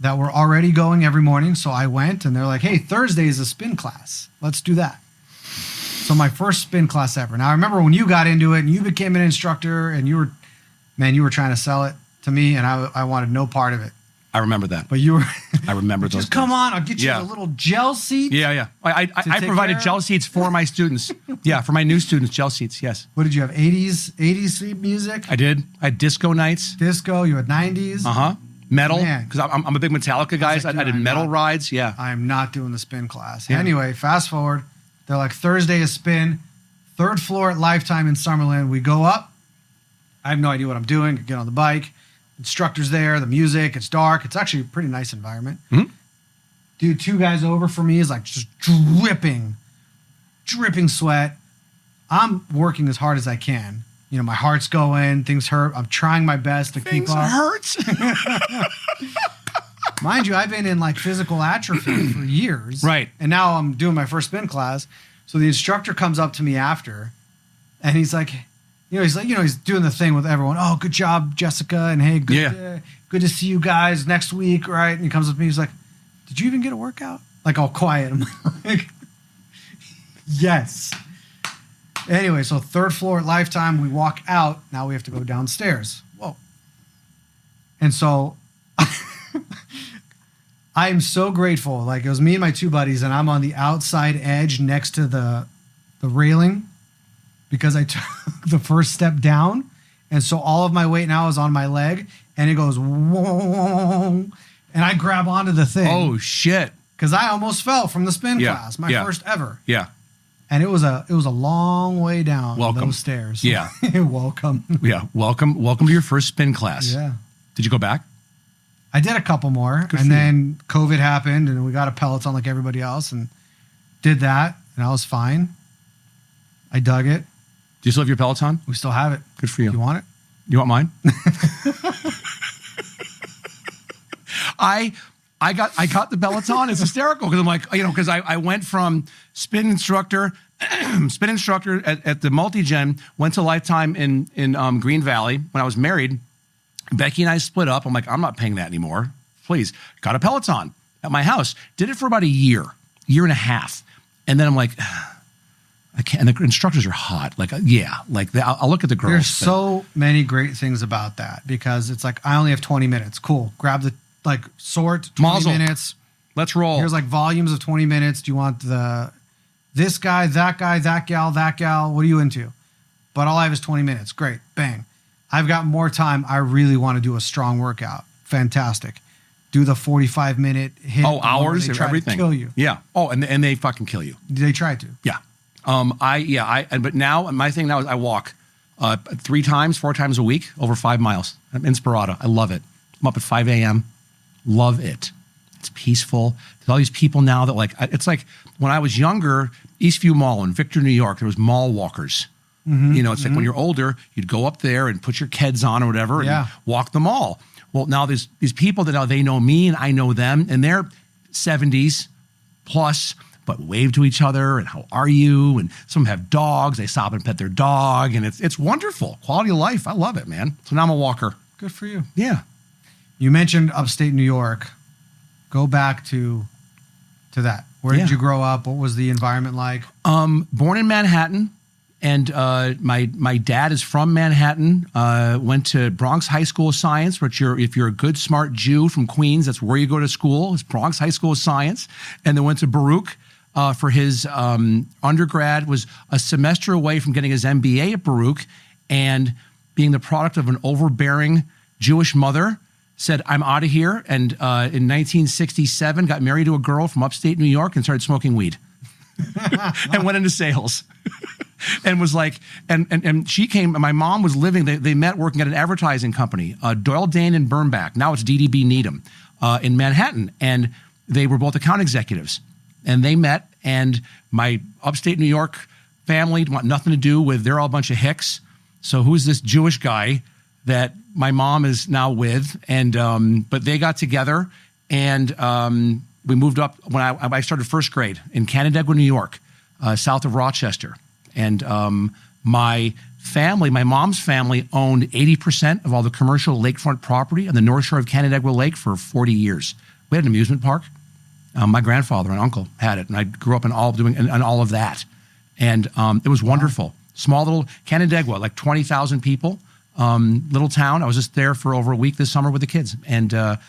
that were already going every morning. So I went and they're like, hey, Thursday is a spin class. Let's do that. So my first spin class ever. Now I remember when you got into it and you became an instructor and you were trying to sell it to me and I wanted no part of it. I remember that. But you were. I remember those. Just come on, I'll get you a little gel seat. Yeah. I provided gel seats for my students. Yeah, for my new students, gel seats. Yes. What did you have? 80s seat music? I did. I had disco nights. Disco. You had 90s. Metal, because I'm a big Metallica guy. So I did metal rides. Yeah. I'm not doing the spin class. Yeah. Anyway, fast forward. They're like, Thursday is spin. 3rd floor at Lifetime in Summerlin. We go up. I have no idea what I'm doing. I get on the bike. Instructor's there. The music. It's dark. It's actually a pretty nice environment. Mm-hmm. Dude, 2 guys over from me is like just dripping sweat. I'm working as hard as I can. My heart's going, things hurt. I'm trying my best to keep up. Things hurt. Mind you, I've been in like physical atrophy for years. Right. And now I'm doing my first spin class. So the instructor comes up to me after and he's like, he's doing the thing with everyone. Oh, good job, Jessica. And hey, good to see you guys next week. Right. And he comes up to me. He's like, did you even get a workout? Like all quiet. I'm like, yes. Anyway, so 3rd floor at Lifetime, we walk out. Now we have to go downstairs. Whoa. And so I am so grateful. Like it was me and my 2 buddies, and I'm on the outside edge next to the railing because I took the first step down. And so all of my weight now is on my leg, and it goes, whoa, and I grab onto the thing. Oh, shit. Because I almost fell from the spin class, my first ever. Yeah. And it was a long way down those stairs. Yeah. Welcome. Yeah. Welcome to your first spin class. Yeah. Did you go back? I did a couple more. And then COVID happened and we got a Peloton like everybody else and did that. And I was fine. I dug it. Do you still have your Peloton? We still have it. Good for you. You want it? You want mine? I got the Peloton. It's hysterical because I'm like, because I went from spin instructor at the Multi-Gen, went to Lifetime in Green Valley when I was married. Becky and I split up. I'm like, I'm not paying that anymore. Please. Got a Peloton at my house. Did it for about a year and a half. And then I'm like, I can't. And the instructors are hot. Like, I'll look at the girls. There's so many great things about that because it's like, I only have 20 minutes. Cool. Grab the sort 20 Mazel. minutes. Let's roll. Here's like volumes of 20 minutes. Do you want this guy, that gal, that gal? What are you into? But all I have is 20 minutes. Great. Bang. I've got more time. I really want to do a strong workout. Fantastic. Do the 45-minute hit. Oh, hours and everything. Kill you. Yeah. Oh, and they fucking kill you. They try to. Yeah. But now my thing now is I walk 4 times a week over 5 miles. I'm Inspirata. I love it. I'm up at 5 a.m. Love it. It's peaceful. There's all these people now that it's like when I was younger, Eastview Mall in Victor, New York, there was mall walkers. Mm-hmm, it's like when you're older, you'd go up there and put your Keds on or whatever and walk the mall. Well, now there's these people that now they know me and I know them and they're 70s plus, but wave to each other and how are you? And some of them have dogs. They stop and pet their dog and it's wonderful. Quality of life. I love it, man. So now I'm a walker. Good for you. Yeah. You mentioned upstate New York. Go back to that. Where did you grow up? What was the environment like? Born in Manhattan, and my dad is from Manhattan. Went to Bronx High School of Science, which if you're a good, smart Jew from Queens, that's where you go to school. It's Bronx High School of Science. And then went to Baruch for his undergrad, was a semester away from getting his MBA at Baruch, and being the product of an overbearing Jewish mother, said, I'm out of here. And in 1967, got married to a girl from upstate New York and started smoking weed and went into sales and was like, and she came, and my mom was living, they met working at an advertising company, Doyle Dane and Bernbach. Now it's DDB Needham in Manhattan. And they were both account executives and they met, and my upstate New York family want nothing to do with, they're all a bunch of hicks. So who's this Jewish guy that my mom is now with, and but they got together, and we moved up when I started first grade in Canandaigua, New York, south of Rochester. And my mom's family owned 80% of all the commercial lakefront property on the North Shore of Canandaigua Lake for 40 years. We had an amusement park. My grandfather and uncle had it, and I grew up in all of that. And it was wonderful. Wow. Small little Canandaigua, like 20,000 people. Little town. I was just there for over a week this summer with the kids, and a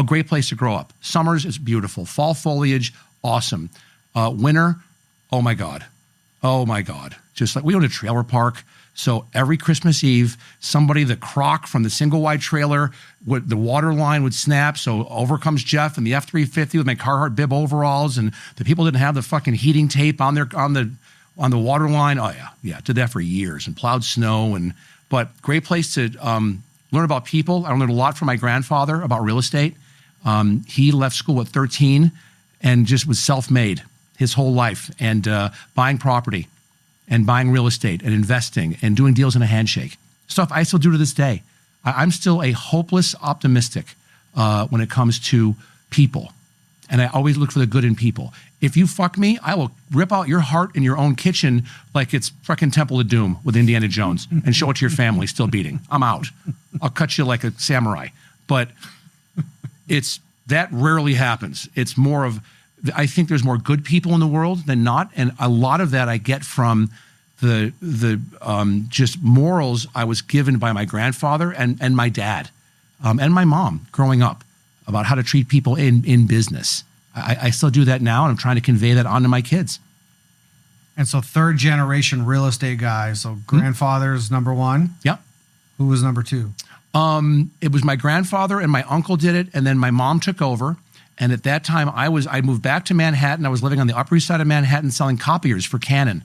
great place to grow up. Summers, it's beautiful. Fall foliage, awesome. Winter, oh my God. Just like we own a trailer park. So every Christmas Eve, the crock from the single wide trailer, the water line would snap. So over comes Jeff and the F-350 with my Carhartt bib overalls, and the people didn't have the fucking heating tape on the water line. Oh yeah. Did that for years and plowed snow. But great place to learn about people. I learned a lot from my grandfather about real estate. He left school at 13 and just was self-made his whole life, and buying property and buying real estate and investing and doing deals in a handshake. Stuff I still do to this day. I'm still a hopeless optimistic when it comes to people. And I always look for the good in people. If you fuck me, I will rip out your heart in your own kitchen like it's fucking Temple of Doom with Indiana Jones and show it to your family still beating. I'm out. I'll cut you like a samurai. But that rarely happens. It's more of, I think there's more good people in the world than not. And a lot of that I get from the just morals I was given by my grandfather and my dad and my mom growing up about how to treat people in business. I still do that now, and I'm trying to convey that onto my kids. And so 3rd generation real estate guy. So grandfather's number 1. Yep. Who was number 2? It was my grandfather and my uncle did it, and then my mom took over. And at that time, I moved back to Manhattan. I was living on the Upper East Side of Manhattan selling copiers for Canon.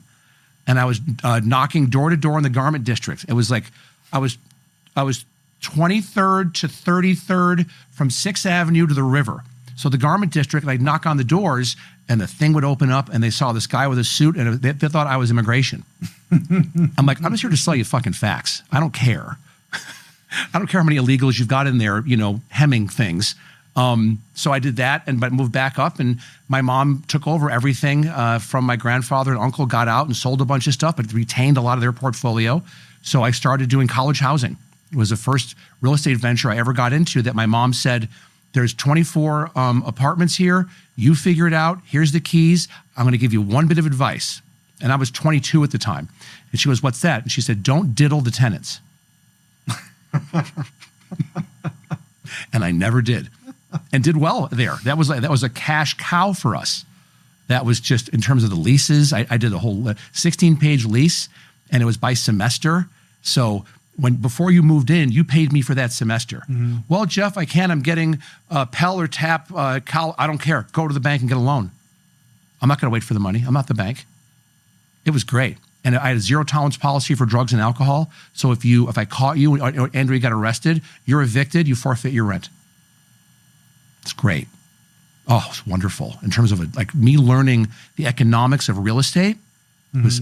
And I was knocking door to door in the garment district. It was like I was 23rd to 33rd from 6th Avenue to the river. So the garment district, and I'd knock on the doors and the thing would open up and they saw this guy with a suit and they thought I was immigration. I'm like, I'm just here to sell you fucking facts. I don't care. I don't care how many illegals you've got in there, hemming things. So I did that but moved back up, and my mom took over everything from my grandfather and uncle, got out and sold a bunch of stuff, but retained a lot of their portfolio. So I started doing college housing. It was the first real estate venture I ever got into that my mom said, there's 24 apartments here. You figure it out. Here's the keys. I'm going to give you one bit of advice. And I was 22 at the time. And she goes, what's that? And she said, don't diddle the tenants. And I never did. And did well there. That was a cash cow for us. That was just in terms of the leases. I did a whole 16-page lease, and it was by semester. So before you moved in, you paid me for that semester. Mm-hmm. Well, Jeff, I can't. I'm getting Pell or TAP. Cal. I don't care. Go to the bank and get a loan. I'm not going to wait for the money. I'm not the bank. It was great. And I had a zero tolerance policy for drugs and alcohol. So if I caught you or Andrew got arrested, you're evicted, you forfeit your rent. It's great. Oh, it's wonderful. In terms of me learning the economics of real estate, it was,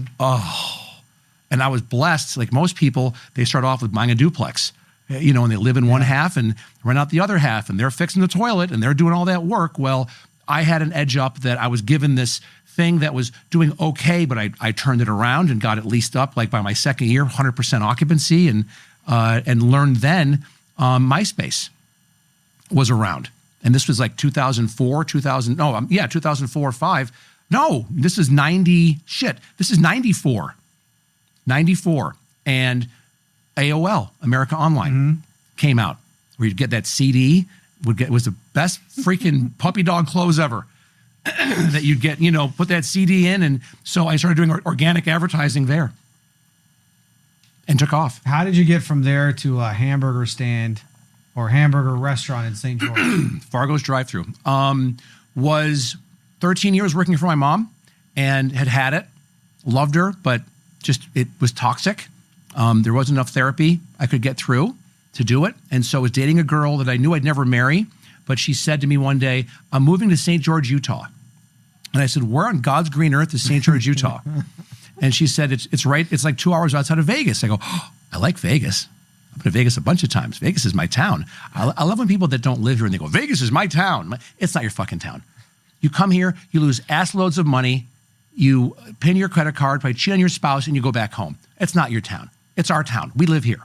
and I was blessed. Like most people, they start off with buying a duplex, and they live in one half and rent out the other half, and they're fixing the toilet and they're doing all that work. Well, I had an edge up that I was given this thing that was doing okay, but I turned it around and got it leased up like by my second year, 100% occupancy, and learned then MySpace was around. And this was like 2004 or 5. No, this is 94. 94. And AOL, America Online, came out, where you'd get that CD, was the best freaking puppy dog clothes ever. That you'd get, put that CD in. And so I started doing organic advertising there and took off. How did you get from there to a hamburger stand or hamburger restaurant in St. George? Fargo's drive-thru. Was 13 years working for my mom and had it. Loved her, but just it was toxic. There wasn't enough therapy I could get through to do it. And so I was dating a girl that I knew I'd never marry, but she said to me one day, I'm moving to St. George, Utah. And I said, where on God's green earth is St. George, Utah? And she said, it's right. It's like 2 hours outside of Vegas. I go, I like Vegas. I've been to Vegas a bunch of times. Vegas is my town. I love when people that don't live here and they go, Vegas is my town. It's not your fucking town. You come here, you lose ass loads of money, you pin your credit card, probably cheat on your spouse, and you go back home. It's not your town. It's our town. We live here.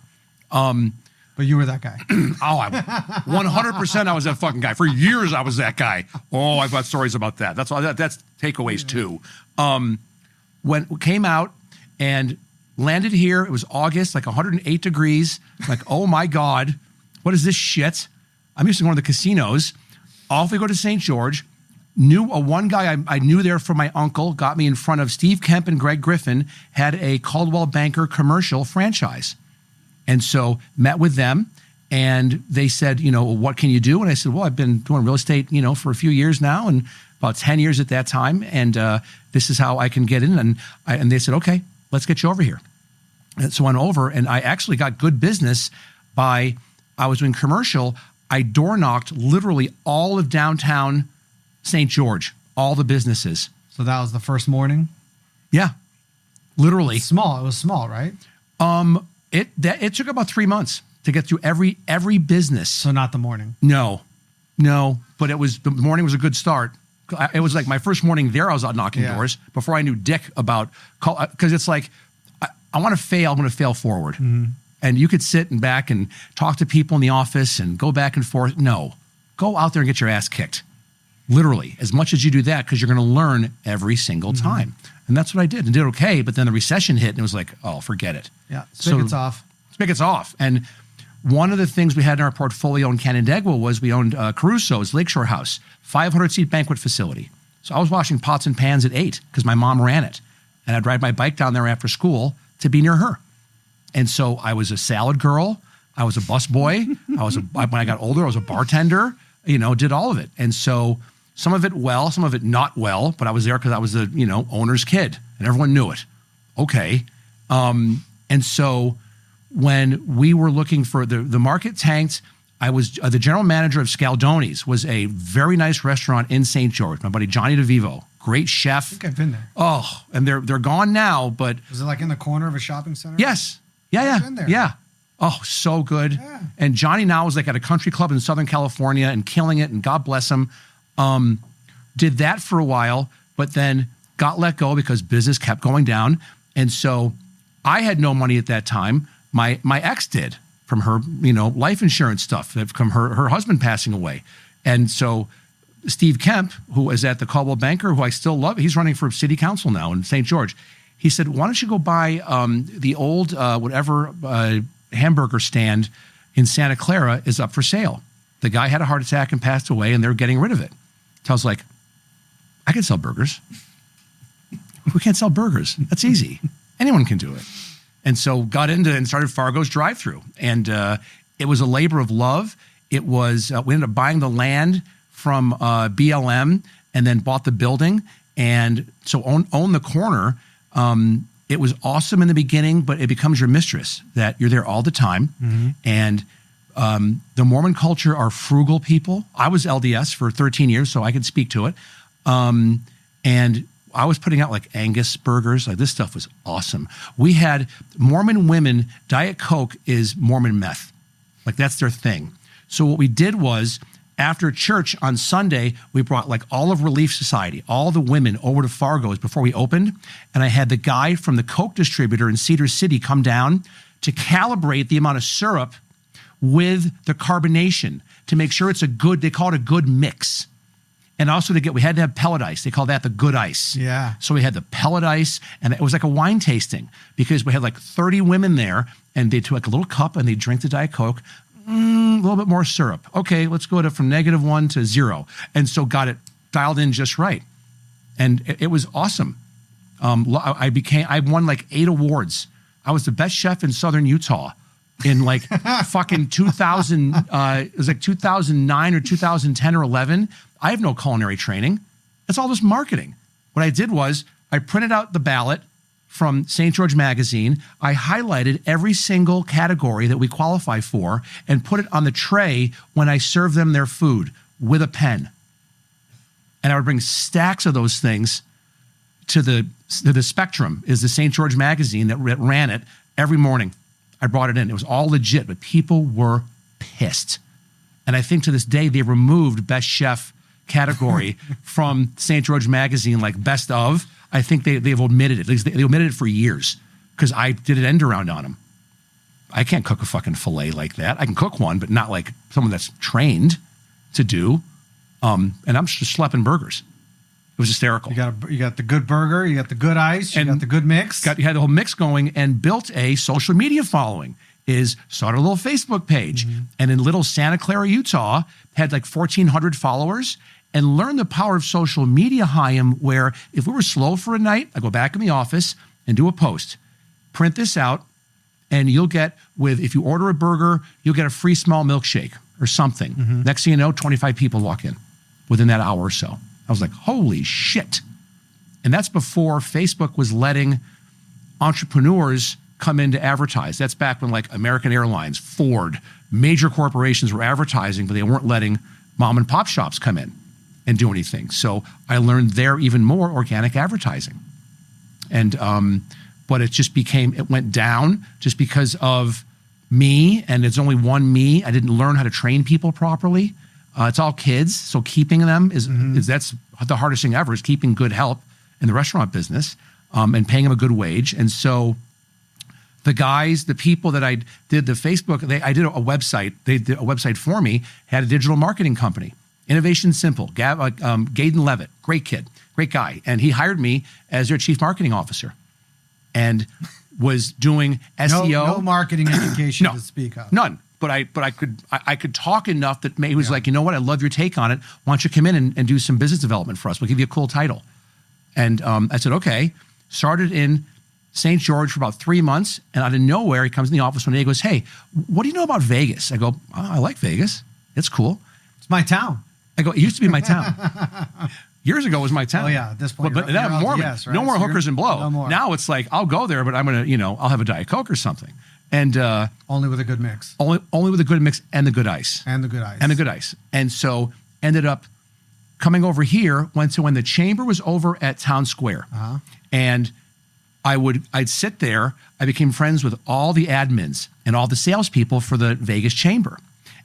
But you were that guy. 100% I was that fucking guy. For years I was that guy. Oh, I've got stories about that. That's takeaways too. When came out and landed here, it was August, like 108 degrees. Like, oh my God, what is this shit? I'm used to going to the casinos. Off we go to St. George. Knew one guy I knew there from my uncle, got me in front of Steve Kemp and Greg Griffin, had a Coldwell Banker commercial franchise. And so met with them, and they said, what can you do? And I said, well, I've been doing real estate, for a few years now, and about 10 years at that time. And this is how I can get in. And they said, okay, let's get you over here. And so I went over, and I actually got good business I was doing commercial. I door knocked literally all of downtown St. George, all the businesses. So that was the first morning? Yeah, literally. It was small, right? It took about 3 months to get through every business. So not the morning? No, but the morning was a good start. It was like my first morning there, I was out knocking doors before I knew dick about, because it's like, I want to fail, I'm going to fail forward. Mm-hmm. And you could sit and back and talk to people in the office and go back and forth. No, go out there and get your ass kicked. Literally, as much as you do that, because you're going to learn every single time. And that's what I did and did okay. But then the recession hit and it was like, oh, forget it. Yeah, spigots off. Spigots off. And one of the things we had in our portfolio in Canandaigua was we owned Caruso's Lakeshore House, 500-seat banquet facility. So I was washing pots and pans at 8 because my mom ran it. And I'd ride my bike down there after school to be near her. And so I was a salad girl. I was a bus boy. When I got older, I was a bartender, did all of it. And so some of it well, some of it not well, but I was there because I was the, owner's kid and everyone knew it. Okay. And so when we were looking for the market tanked, I was the general manager of Scaldoni's, was a very nice restaurant in St. George. My buddy Johnny DeVivo, great chef. I think I've been there. Oh, and they're gone now, but Was it like in the corner of a shopping center? yes, yeah, been there. yeah. Oh, so good. Yeah. And Johnny now is like at a country club in Southern California and killing it, and God bless him. Did that for a while, but then got let go because business kept going down, and so I had no money at that time. My ex did, from her, life insurance stuff, from her husband passing away. And so Steve Kemp, who is at the Caldwell Banker, who I still love, he's running for city council now in St. George. He said, why don't you go buy the old hamburger stand in Santa Clara is up for sale. The guy had a heart attack and passed away, and they're getting rid of it. So I was like, I can sell burgers. Who can't sell burgers? That's easy. Anyone can do it. And so got into and started Fargo's drive-thru. And it was a labor of love. It was, we ended up buying the land from BLM and then bought the building. And so own the corner. It was awesome in the beginning, but it becomes your mistress, that you're there all the time. Mm-hmm. And the Mormon culture are frugal people. I was LDS for 13 years, so I could speak to it. And I was putting out like Angus burgers. Like, this stuff was awesome. We had Mormon women, Diet Coke is Mormon meth. Like, that's their thing. So what we did was, after church on Sunday, we brought like all of Relief Society, all the women over to Fargo's before we opened. And I had the guy from the Coke distributor in Cedar City come down to calibrate the amount of syrup with the carbonation to make sure it's a good, they call it a good mix. And also we had to have pellet ice. They call that the good ice. Yeah. So we had the pellet ice, and it was like a wine tasting because we had like 30 women there, and they took like a little cup and they drink the Diet Coke. A little bit more syrup. Okay, let's go from -1 to 0. And so got it dialed in just right. And it was awesome. I won like 8 awards. I was the best chef in Southern Utah in like fucking 2000, it was like 2009 or 2010 or 11. I have no culinary training. It's all just marketing. What I did was I printed out the ballot from St. George Magazine. I highlighted every single category that we qualify for and put it on the tray when I served them their food with a pen. And I would bring stacks of those things to the Spectrum, is the St. George Magazine that ran it every morning. I brought it in. It was all legit, but people were pissed. And I think to this day, they removed Best Chef category from St. George Magazine, like best of. I think they've omitted it. They omitted it for years because I did an end around on them. I can't cook a fucking filet like that. I can cook one, but not like someone that's trained to do. And I'm just schlepping burgers. It was hysterical. You got the good burger, you got the good ice, you got the good mix. You had the whole mix going, and built a social media following. Started a little Facebook page. Mm-hmm. And in little Santa Clara, Utah, had like 1,400 followers, and learned the power of social media, Hayim, where if we were slow for a night, I go back in the office and do a post. Print this out, and you'll get, if you order a burger, you'll get a free small milkshake or something. Mm-hmm. Next thing you know, 25 people walk in within that hour or so. I was like, holy shit. And that's before Facebook was letting entrepreneurs come in to advertise. That's back when like American Airlines, Ford, major corporations were advertising, but they weren't letting mom and pop shops come in and do anything. So I learned there even more organic advertising. And, but it went down just because of me, and it's only one me. I didn't learn how to train people properly. It's all kids. So keeping them that's the hardest thing ever, is keeping good help in the restaurant business, and paying them a good wage. And so the people that I did the Facebook, I did a website. They did a website for me, had a digital marketing company. Innovation Simple, Gaden Levitt, great kid, great guy. And he hired me as their chief marketing officer and was doing SEO. No marketing education to speak of. None. But I could talk enough that he was like, you know what, I love your take on it. Why don't you come in and do some business development for us? We'll give you a cool title. And I said, okay. Started in St. George for about 3 months. And out of nowhere, he comes in the office one day. He goes, hey, what do you know about Vegas? I go, I like Vegas. It's cool. It's my town. I go, it used to be my town. Years ago it was my town. Oh yeah, at this point. But that Mormon, yes, right? No more hookers and blow. No more. Now it's like, I'll go there, but I'm going to, I'll have a Diet Coke or something. And only with a good mix. only with a good mix and the good ice. And the good ice. And the good ice. And so ended up coming over here when the chamber was over at Town Square. And I'd sit there. I became friends with all the admins and all the salespeople for the Vegas chamber.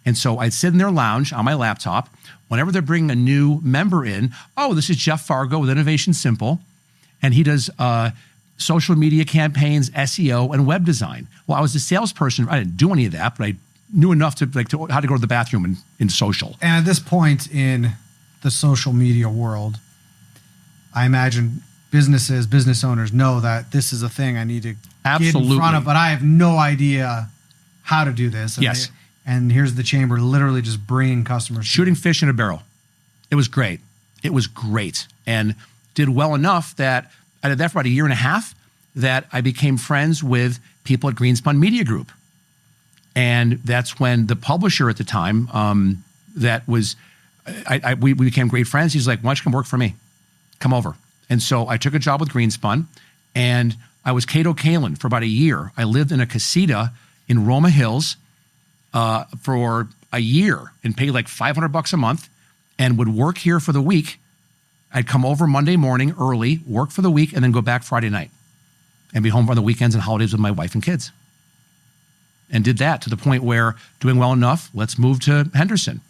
And so I'd sit in their lounge on my laptop. Whenever they're bringing a new member in, oh, this is Jeff Fargo with Innovation Simple. And he does social media campaigns, SEO, and web design. Well, I was a salesperson. I didn't do any of that, but I knew enough to how to go to the bathroom in social. And at this point in the social media world, I imagine business owners know that this is a thing I need to get in front of, but I have no idea how to do this. And yes. And here's the chamber literally just bringing customers. Shooting fish in a barrel. It was great. It was great. And did well enough that I did that for about a year and a half that I became friends with people at Greenspun Media Group. And that's when the publisher at the time we became great friends. He's like, why don't you come work for me? Come over. And so I took a job with Greenspun, and I was Cato Kalin for about a year. I lived in a casita in Roma Hills for a year and paid like $500 a month and would work here for the week. I'd come over Monday morning early, work for the week, and then go back Friday night and be home on the weekends and holidays with my wife and kids. And did that to the point where doing well enough, let's move to Henderson.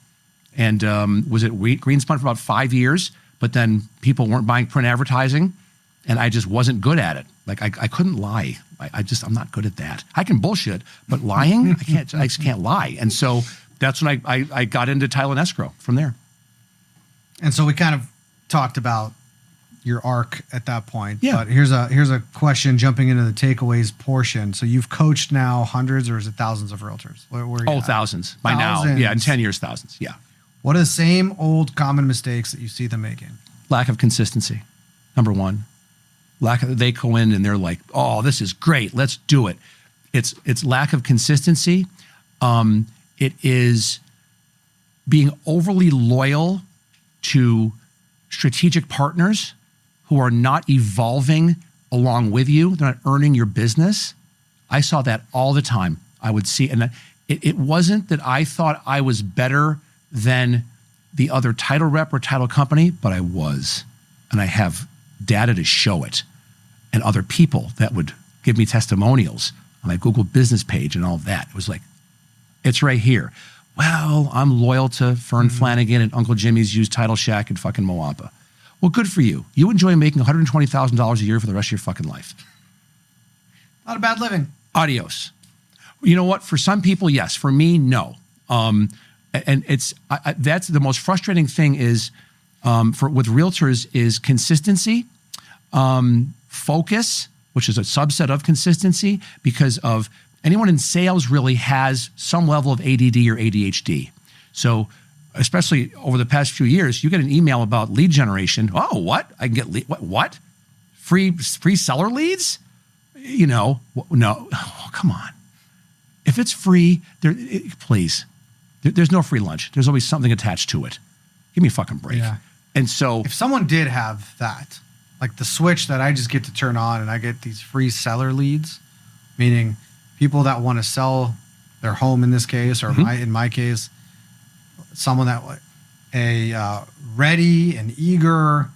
And was at Greenspun for about 5 years, but then people weren't buying print advertising, and I just wasn't good at it. Like I couldn't lie. I'm not good at that. I can bullshit, but lying, I just can't lie. And so that's when I got into title and escrow from there. And so we kind of talked about your arc at that point. Yeah. But here's a question jumping into the takeaways portion. So you've coached now hundreds, or is it thousands of realtors? Where are you at? Thousands by now. Yeah, in 10 years, thousands. Yeah. What are the same old common mistakes that you see them making? Lack of consistency, number one. They go in and they're like, oh, this is great, let's do it. It's lack of consistency. It is being overly loyal to strategic partners who are not evolving along with you. They're not earning your business. I saw that all the time. I would see, and it wasn't that I thought I was better than the other title rep or title company, but I was. And I have data to show it, and other people that would give me testimonials on my Google business page and all of that. It was like, it's right here. Well, I'm loyal to Fern Flanagan and Uncle Jimmy's used title shack in fucking Moapa. Well, good for you. You enjoy making $120,000 a year for the rest of your fucking life. Not a bad living. Adios. You know what? For some people, yes. For me, no. And it's that's the most frustrating thing is with realtors is consistency, focus, which is a subset of consistency, because of anyone in sales really has some level of ADD or ADHD. So especially over the past few years, you get an email about lead generation. Oh, what? I can get what? Free seller leads? You know, no. Oh, come on. If it's free, please. There's no free lunch. There's always something attached to it. Give me a fucking break. Yeah. And so if someone did have that, like the switch that I just get to turn on and I get these free seller leads, meaning people that want to sell their home in this case, or in my case, someone that ready and eager,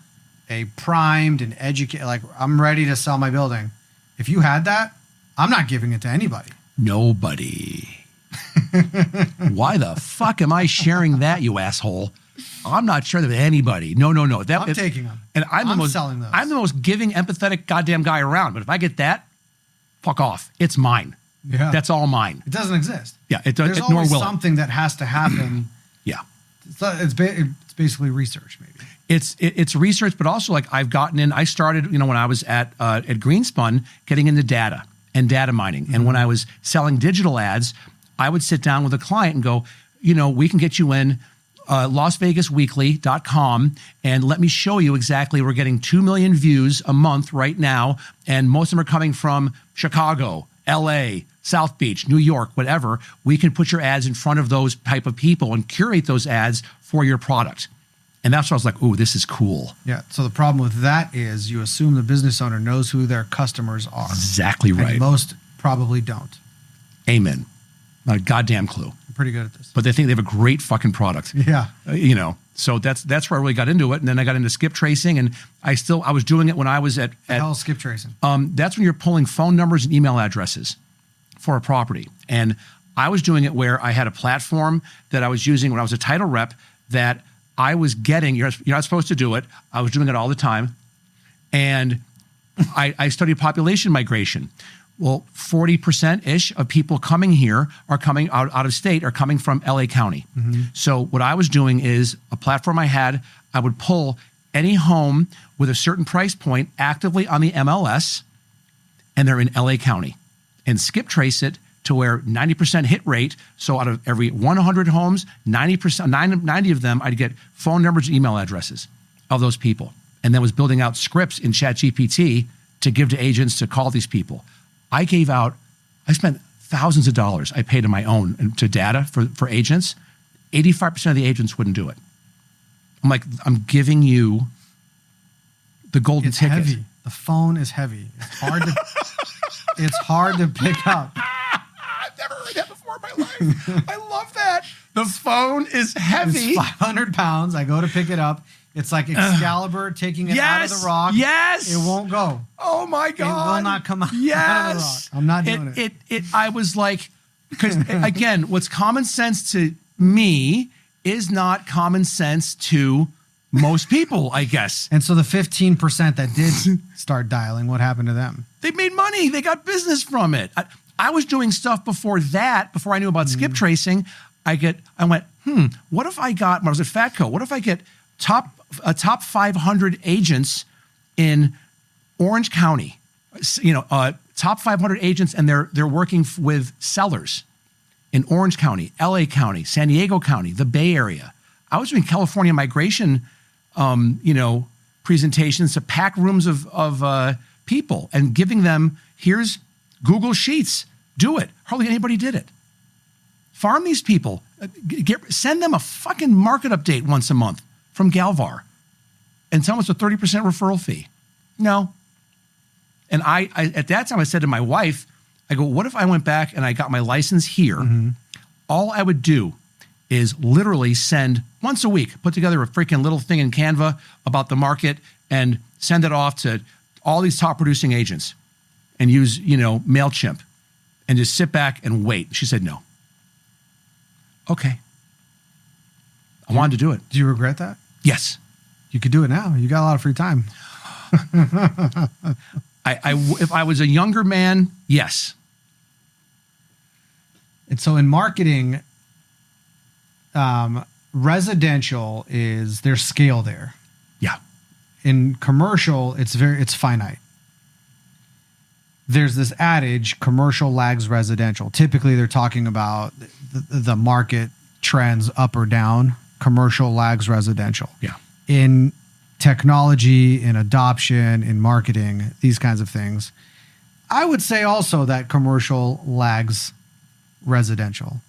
a primed and educated, like I'm ready to sell my building. If you had that, I'm not giving it to anybody. Nobody. Why the fuck am I sharing that, you asshole? I'm not sure that anybody. No. I'm taking them. And I'm selling those. I'm the most giving, empathetic goddamn guy around. But if I get that, fuck off. It's mine. Yeah. That's all mine. It doesn't exist. Yeah. There's nor always will something that has to happen. Yeah. It's basically research, maybe. It's research, but also like I've gotten in. I started, when I was at Greenspun, getting into data and data mining. And when I was selling digital ads, I would sit down with a client and go, we can get you in LasVegasWeekly.com, and let me show you exactly. We're getting 2 million views a month right now, and most of them are coming from Chicago, LA, South Beach, New York, whatever. We can put your ads in front of those type of people and curate those ads for your product. And that's why I was like, ooh, this is cool. Yeah. So the problem with that is you assume the business owner knows who their customers are. Exactly right. And most probably don't. Amen. Not a goddamn clue. I'm pretty good at this. But they think they have a great fucking product. Yeah. So that's where I really got into it. And then I got into skip tracing, and I was doing it when I was at hell is skip tracing? That's when you're pulling phone numbers and email addresses for a property. And I was doing it where I had a platform that I was using when I was a title rep that I was getting. You're not supposed to do it. I was doing it all the time. And I studied population migration. Well, 40%-ish of people coming here are coming out of state, are coming from LA County. Mm-hmm. So what I was doing is a platform I had, I would pull any home with a certain price point actively on the MLS, and they're in LA County, and skip trace it to where 90% hit rate. So out of every 100 homes, 90 of them, I'd get phone numbers and email addresses of those people. And then was building out scripts in ChatGPT to give to agents to call these people. I spent thousands of dollars I paid on my own to data for agents. 85% of the agents wouldn't do it. I'm like, I'm giving you the golden ticket. It's heavy. The phone is heavy. It's hard to pick up. I've never heard that before in my life. I love that. The phone is heavy. It's 500 pounds. I go to pick it up. It's like Excalibur taking it out of the rock. Yes. It won't go. Oh my God. It will not come out of the rock. I'm not doing it. I was like, because again, what's common sense to me is not common sense to most people, I guess. And so the 15% that did start dialing, what happened to them? They made money. They got business from it. I was doing stuff before I knew about skip tracing. I went, what if I got, when I was at Fatco, what if I get top 500 agents in Orange County, top 500 agents, and they're working with sellers in Orange County, LA County, San Diego County, the Bay Area. I was doing California migration, presentations to pack rooms of people and giving them, here's Google Sheets, do it. Hardly anybody did it. Farm these people, send them a fucking market update once a month from Galvar and tell them it's a 30% referral fee. No. And I at that time I said to my wife, I go, what if I went back and I got my license here? Mm-hmm. All I would do is literally send once a week, put together a freaking little thing in Canva about the market and send it off to all these top producing agents and use, MailChimp and just sit back and wait. She said, no. Okay. I wanted to do it. Do you regret that? Yes. You could do it now. You got a lot of free time. If I was a younger man, yes. And so in marketing, residential there's scale there. Yeah. In commercial, it's finite. There's this adage, commercial lags residential. Typically, they're talking about the market trends up or down. Commercial lags residential. Yeah. In technology, in adoption, in marketing, these kinds of things, I would say also that commercial lags residential.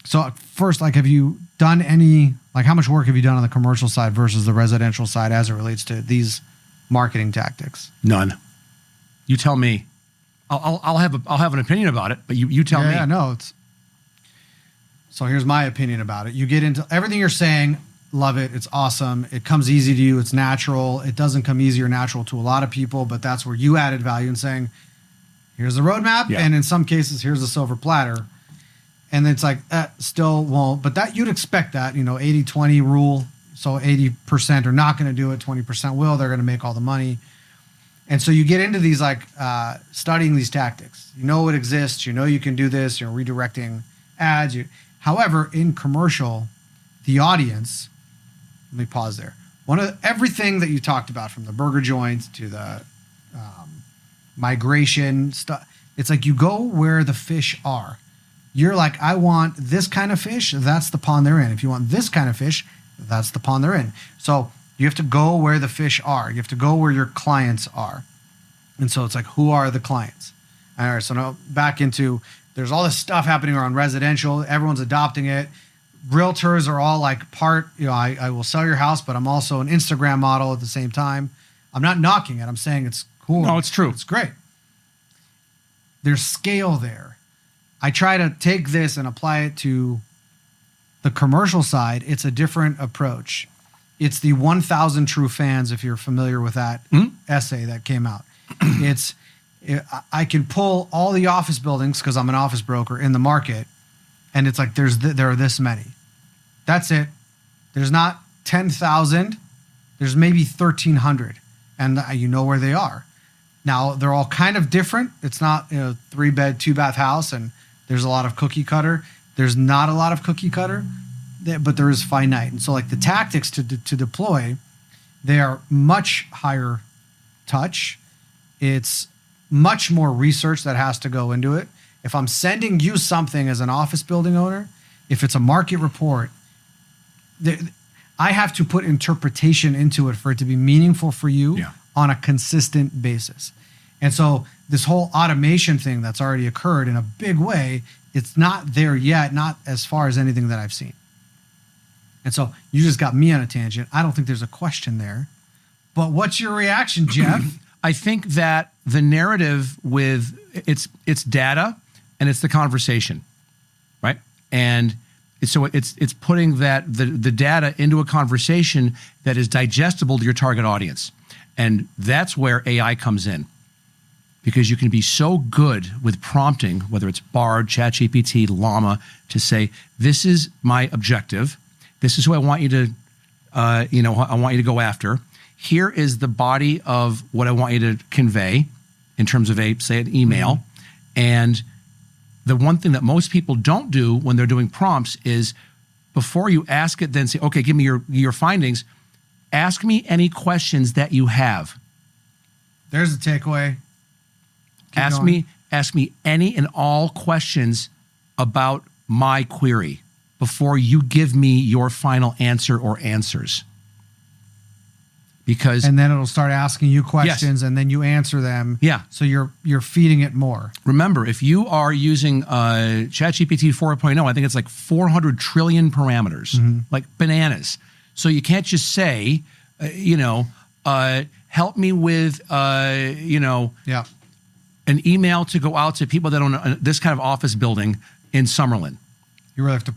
So first, have you done how much work have you done on the commercial side versus the residential side as it relates to these marketing tactics? None. You tell me. I'll have an opinion about it, but you tell me. Yeah, no. So here's my opinion about it. You get into everything you're saying, love it. It's awesome. It comes easy to you. It's natural. It doesn't come easy or natural to a lot of people, but that's where you added value in saying, here's the roadmap. Yeah. And in some cases, here's the silver platter. And it's like, still won't. But that you'd expect that, 80-20 rule. So 80% are not going to do it. 20% will. They're going to make all the money. And so you get into these studying these tactics. You know it exists. You know you can do this. You're redirecting ads. However, in commercial, the audience, let me pause there. Everything that you talked about, from the burger joints to the migration stuff, it's like you go where the fish are. You're like, I want this kind of fish, that's the pond they're in. If you want this kind of fish, that's the pond they're in. So you have to go where the fish are. You have to go where your clients are. And so it's like, who are the clients? All right, so now back into, there's all this stuff happening around residential. Everyone's adopting it. Realtors are all like I will sell your house, but I'm also an Instagram model at the same time. I'm not knocking it. I'm saying it's cool. No, it's true. It's great. There's scale there. I try to take this and apply it to the commercial side. It's a different approach. It's the 1,000 True Fans, if you're familiar with that essay that came out. I can pull all the office buildings, because I'm an office broker, in the market, and it's like there are this many. That's it. There's not 10,000. There's maybe 1,300, and you know where they are. Now, they're all kind of different. It's not 3-bed, 2-bath house, and there's a lot of cookie cutter. There's not a lot of cookie cutter, but there is finite. And so like the tactics to deploy, they are much higher touch. It's much more research that has to go into it. If I'm sending you something as an office building owner, if it's a market report, I have to put interpretation into it for it to be meaningful for you on a consistent basis. And so this whole automation thing that's already occurred in a big way, it's not there yet, not as far as anything that I've seen. And so you just got me on a tangent. I don't think there's a question there. But what's your reaction, Jeff? I think that the narrative with it's data and it's the conversation, right? And so it's putting the data into a conversation that is digestible to your target audience. And that's where AI comes in. Because you can be so good with prompting, whether it's Bard, ChatGPT, Llama, to say, this is my objective. This is who I want you to, I want you to go after. Here is the body of what I want you to convey in terms of say an email. And the one thing that most people don't do when they're doing prompts is before you ask it, then say, okay, give me your findings. Ask me any questions that you have. There's the takeaway. Ask me any and all questions about my query before you give me your final answer or answers. And then it'll start asking you questions, and then you answer them. Yeah. So you're feeding it more. Remember, if you are using ChatGPT 4.0, I think it's like 400 trillion parameters, like bananas. So you can't just say, help me with, an email to go out to people that own this kind of office building in Summerlin. You really have to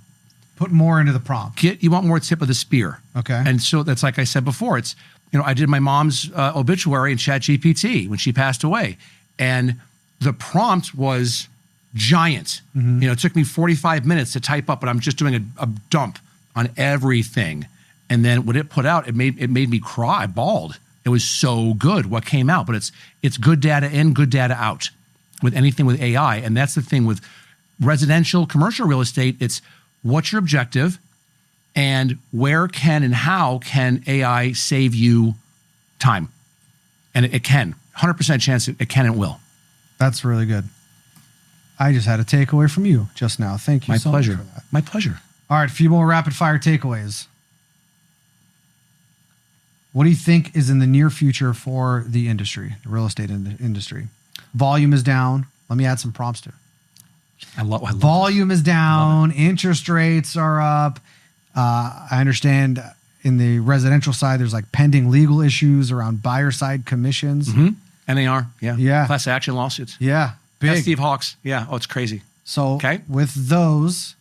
put more into the prompt. You want more tip of the spear. Okay. And so that's like I said before, it's, I did my mom's obituary in ChatGPT when she passed away. And the prompt was giant. It took me 45 minutes to type up, but I'm just doing a dump on everything. And then what it put out, it made me cry. I bawled. It was so good what came out, but it's good data in, good data out with anything with AI. And that's the thing with residential, commercial real estate. It's what's your objective and where can and how can AI save you time? And it can. 100% chance it can and will. That's really good. I just had a takeaway from you just now. Thank you so much for that. My pleasure. All right, a few more rapid fire takeaways. What do you think is in the near future for the industry, the real estate industry? Volume is down. Let me add some prompts to it. I love Volume is down. Interest rates are up. I understand in the residential side, there's like pending legal issues around buyer side commissions. NAR, yeah. Class action lawsuits. Yeah, big. Steve Hawks. Yeah, it's crazy. So with those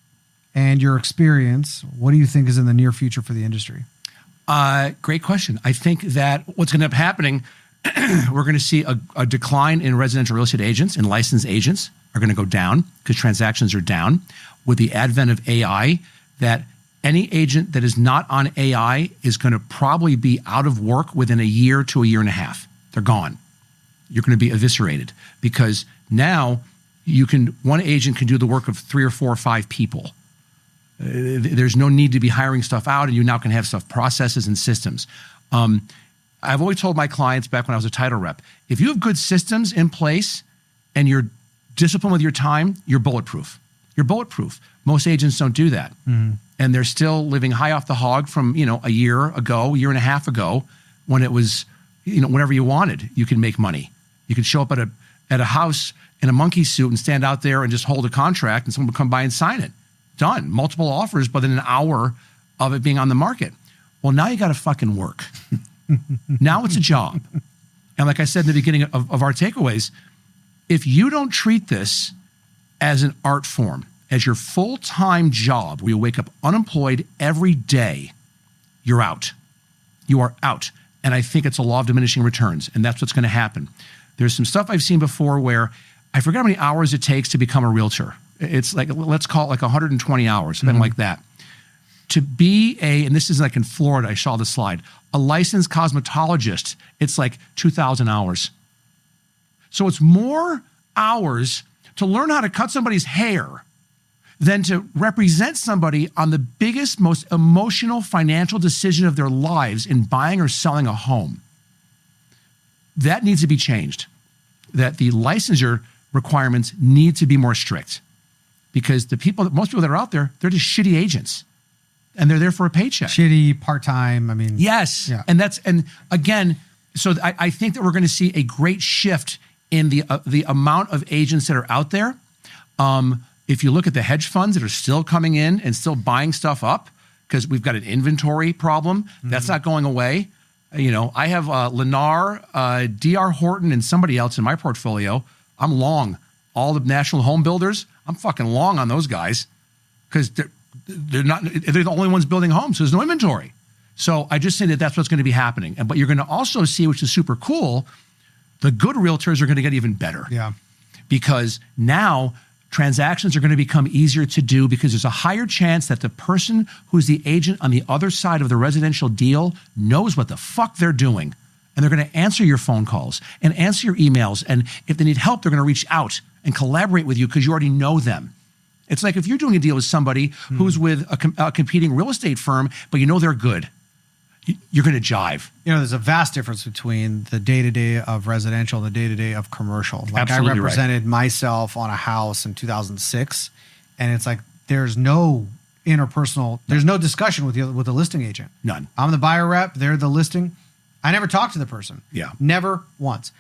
and your experience, what do you think is in the near future for the industry? Great question. I think that what's going to end up happening, we're going to see a decline in residential real estate agents, and licensed agents are going to go down because transactions are down. With the advent of AI, that any agent that is not on AI is going to probably be out of work within a year to a year and a half. They're gone. You're going to be eviscerated because now one agent can do the work of 3 or 4 or 5 people. There's no need to be hiring stuff out, and you now can have stuff processes and systems. I've always told my clients back when I was a title rep, if you have good systems in place and you're disciplined with your time, you're bulletproof. You're bulletproof. Most agents don't do that. And they're still living high off the hog from, a year ago, year and a half ago, when it was, whenever you wanted, you could make money. You could show up at a house in a monkey suit and stand out there and just hold a contract and someone would come by and sign it. Done. Multiple offers within an hour of it being on the market. Well, now you got to fucking work. Now it's a job. And like I said in the beginning of our takeaways, if you don't treat this as an art form, as your full-time job, where you wake up unemployed every day, you're out. You are out. And I think it's a law of diminishing returns, and that's what's going to happen. There's some stuff I've seen before where I forget how many hours it takes to become a realtor. It's like, let's call it like 120 hours, something like that. To be and this is like in Florida, I saw the slide, a licensed cosmetologist, it's like 2,000 hours. So it's more hours to learn how to cut somebody's hair than to represent somebody on the biggest, most emotional financial decision of their lives in buying or selling a home. That needs to be changed. That the licensure requirements need to be more strict, because most people that are out there, they're just shitty agents, and they're there for a paycheck. Shitty, part-time, I mean. Yes. Yeah. And again, so I think that we're going to see a great shift in the amount of agents that are out there. If you look at the hedge funds that are still coming in and still buying stuff up, because we've got an inventory problem, that's not going away. I have Lennar, D.R. Horton, and somebody else in my portfolio. I'm long. All the national home builders, I'm fucking long on those guys, because they're the only ones building homes, so there's no inventory. So I just say that that's what's going to be happening. But you're going to also see, which is super cool, the good realtors are going to get even better. Yeah. Because now transactions are going to become easier to do, because there's a higher chance that the person who's the agent on the other side of the residential deal knows what the fuck they're doing. And they're going to answer your phone calls and answer your emails. And if they need help, they're going to reach out and collaborate with you because you already know them. It's like if you're doing a deal with somebody who's with a competing real estate firm, but you know they're good, you're going to jive. There's a vast difference between the day-to-day of residential and the day-to-day of commercial. Like, Absolutely I represented myself on a house in 2006, and it's like there's no interpersonal, there's no discussion with the listing agent. None. I'm the buyer rep, they're the listing. I never talked to the person. Yeah. Never once.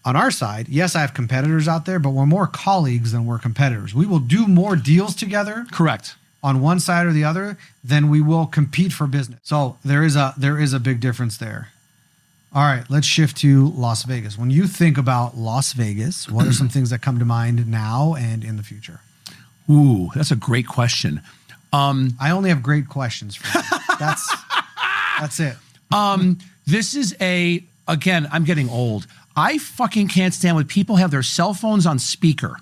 On our side, yes, I have competitors out there, but we're more colleagues than we're competitors. We will do more deals together. Correct. On one side or the other, then we will compete for business. So there is a big difference there. All right, let's shift to Las Vegas. When you think about Las Vegas, what are some things that come to mind now and in the future? Ooh, that's a great question. I only have great questions for you. That's it. This is again, I'm getting old. I fucking can't stand when people have their cell phones on speaker.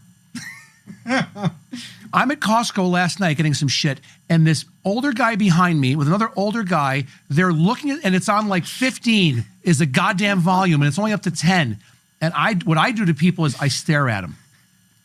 I'm at Costco last night getting some shit, and this older guy behind me with another older guy, they're looking at, and it's on like 15 is the goddamn volume, and it's only up to 10. And what I do to people is I stare at them,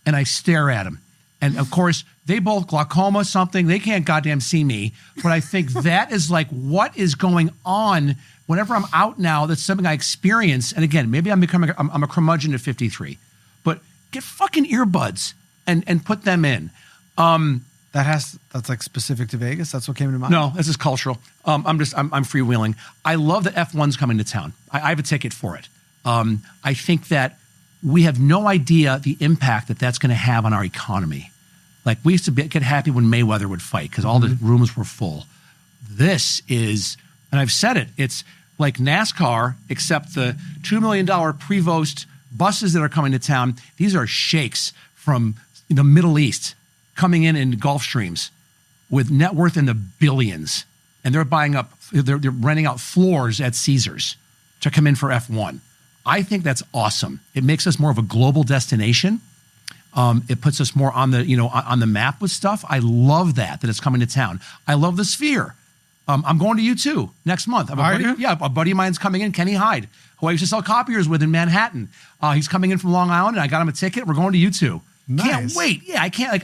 and I stare at them. And of course, they both glaucoma something. They can't goddamn see me. But I think that is like, what is going on whenever I'm out now? That's something I experience. And again, maybe I'm a curmudgeon at 53. But get fucking earbuds and put them in. That's like specific to Vegas. That's what came to mind. No, this is cultural. I'm freewheeling. I love that F1's coming to town. I have a ticket for it. I think that we have no idea the impact that that's going to have on our economy. Like, we used to get happy when Mayweather would fight because all the rooms were full. This is, and I've said it, it's like NASCAR, except the $2 million Prevost buses that are coming to town. These are sheikhs from the Middle East coming in Gulfstreams with net worth in the billions. And they're they're renting out floors at Caesars to come in for F1. I think that's awesome. It makes us more of a global destination. It puts us more on the map with stuff. I love that it's coming to town. I love the Sphere. I'm going to U2 next month. A buddy of mine's coming in, Kenny Hyde, who I used to sell copiers with in Manhattan. He's coming in from Long Island, and I got him a ticket. We're going to U2. Nice. Can't wait. Yeah, I can't.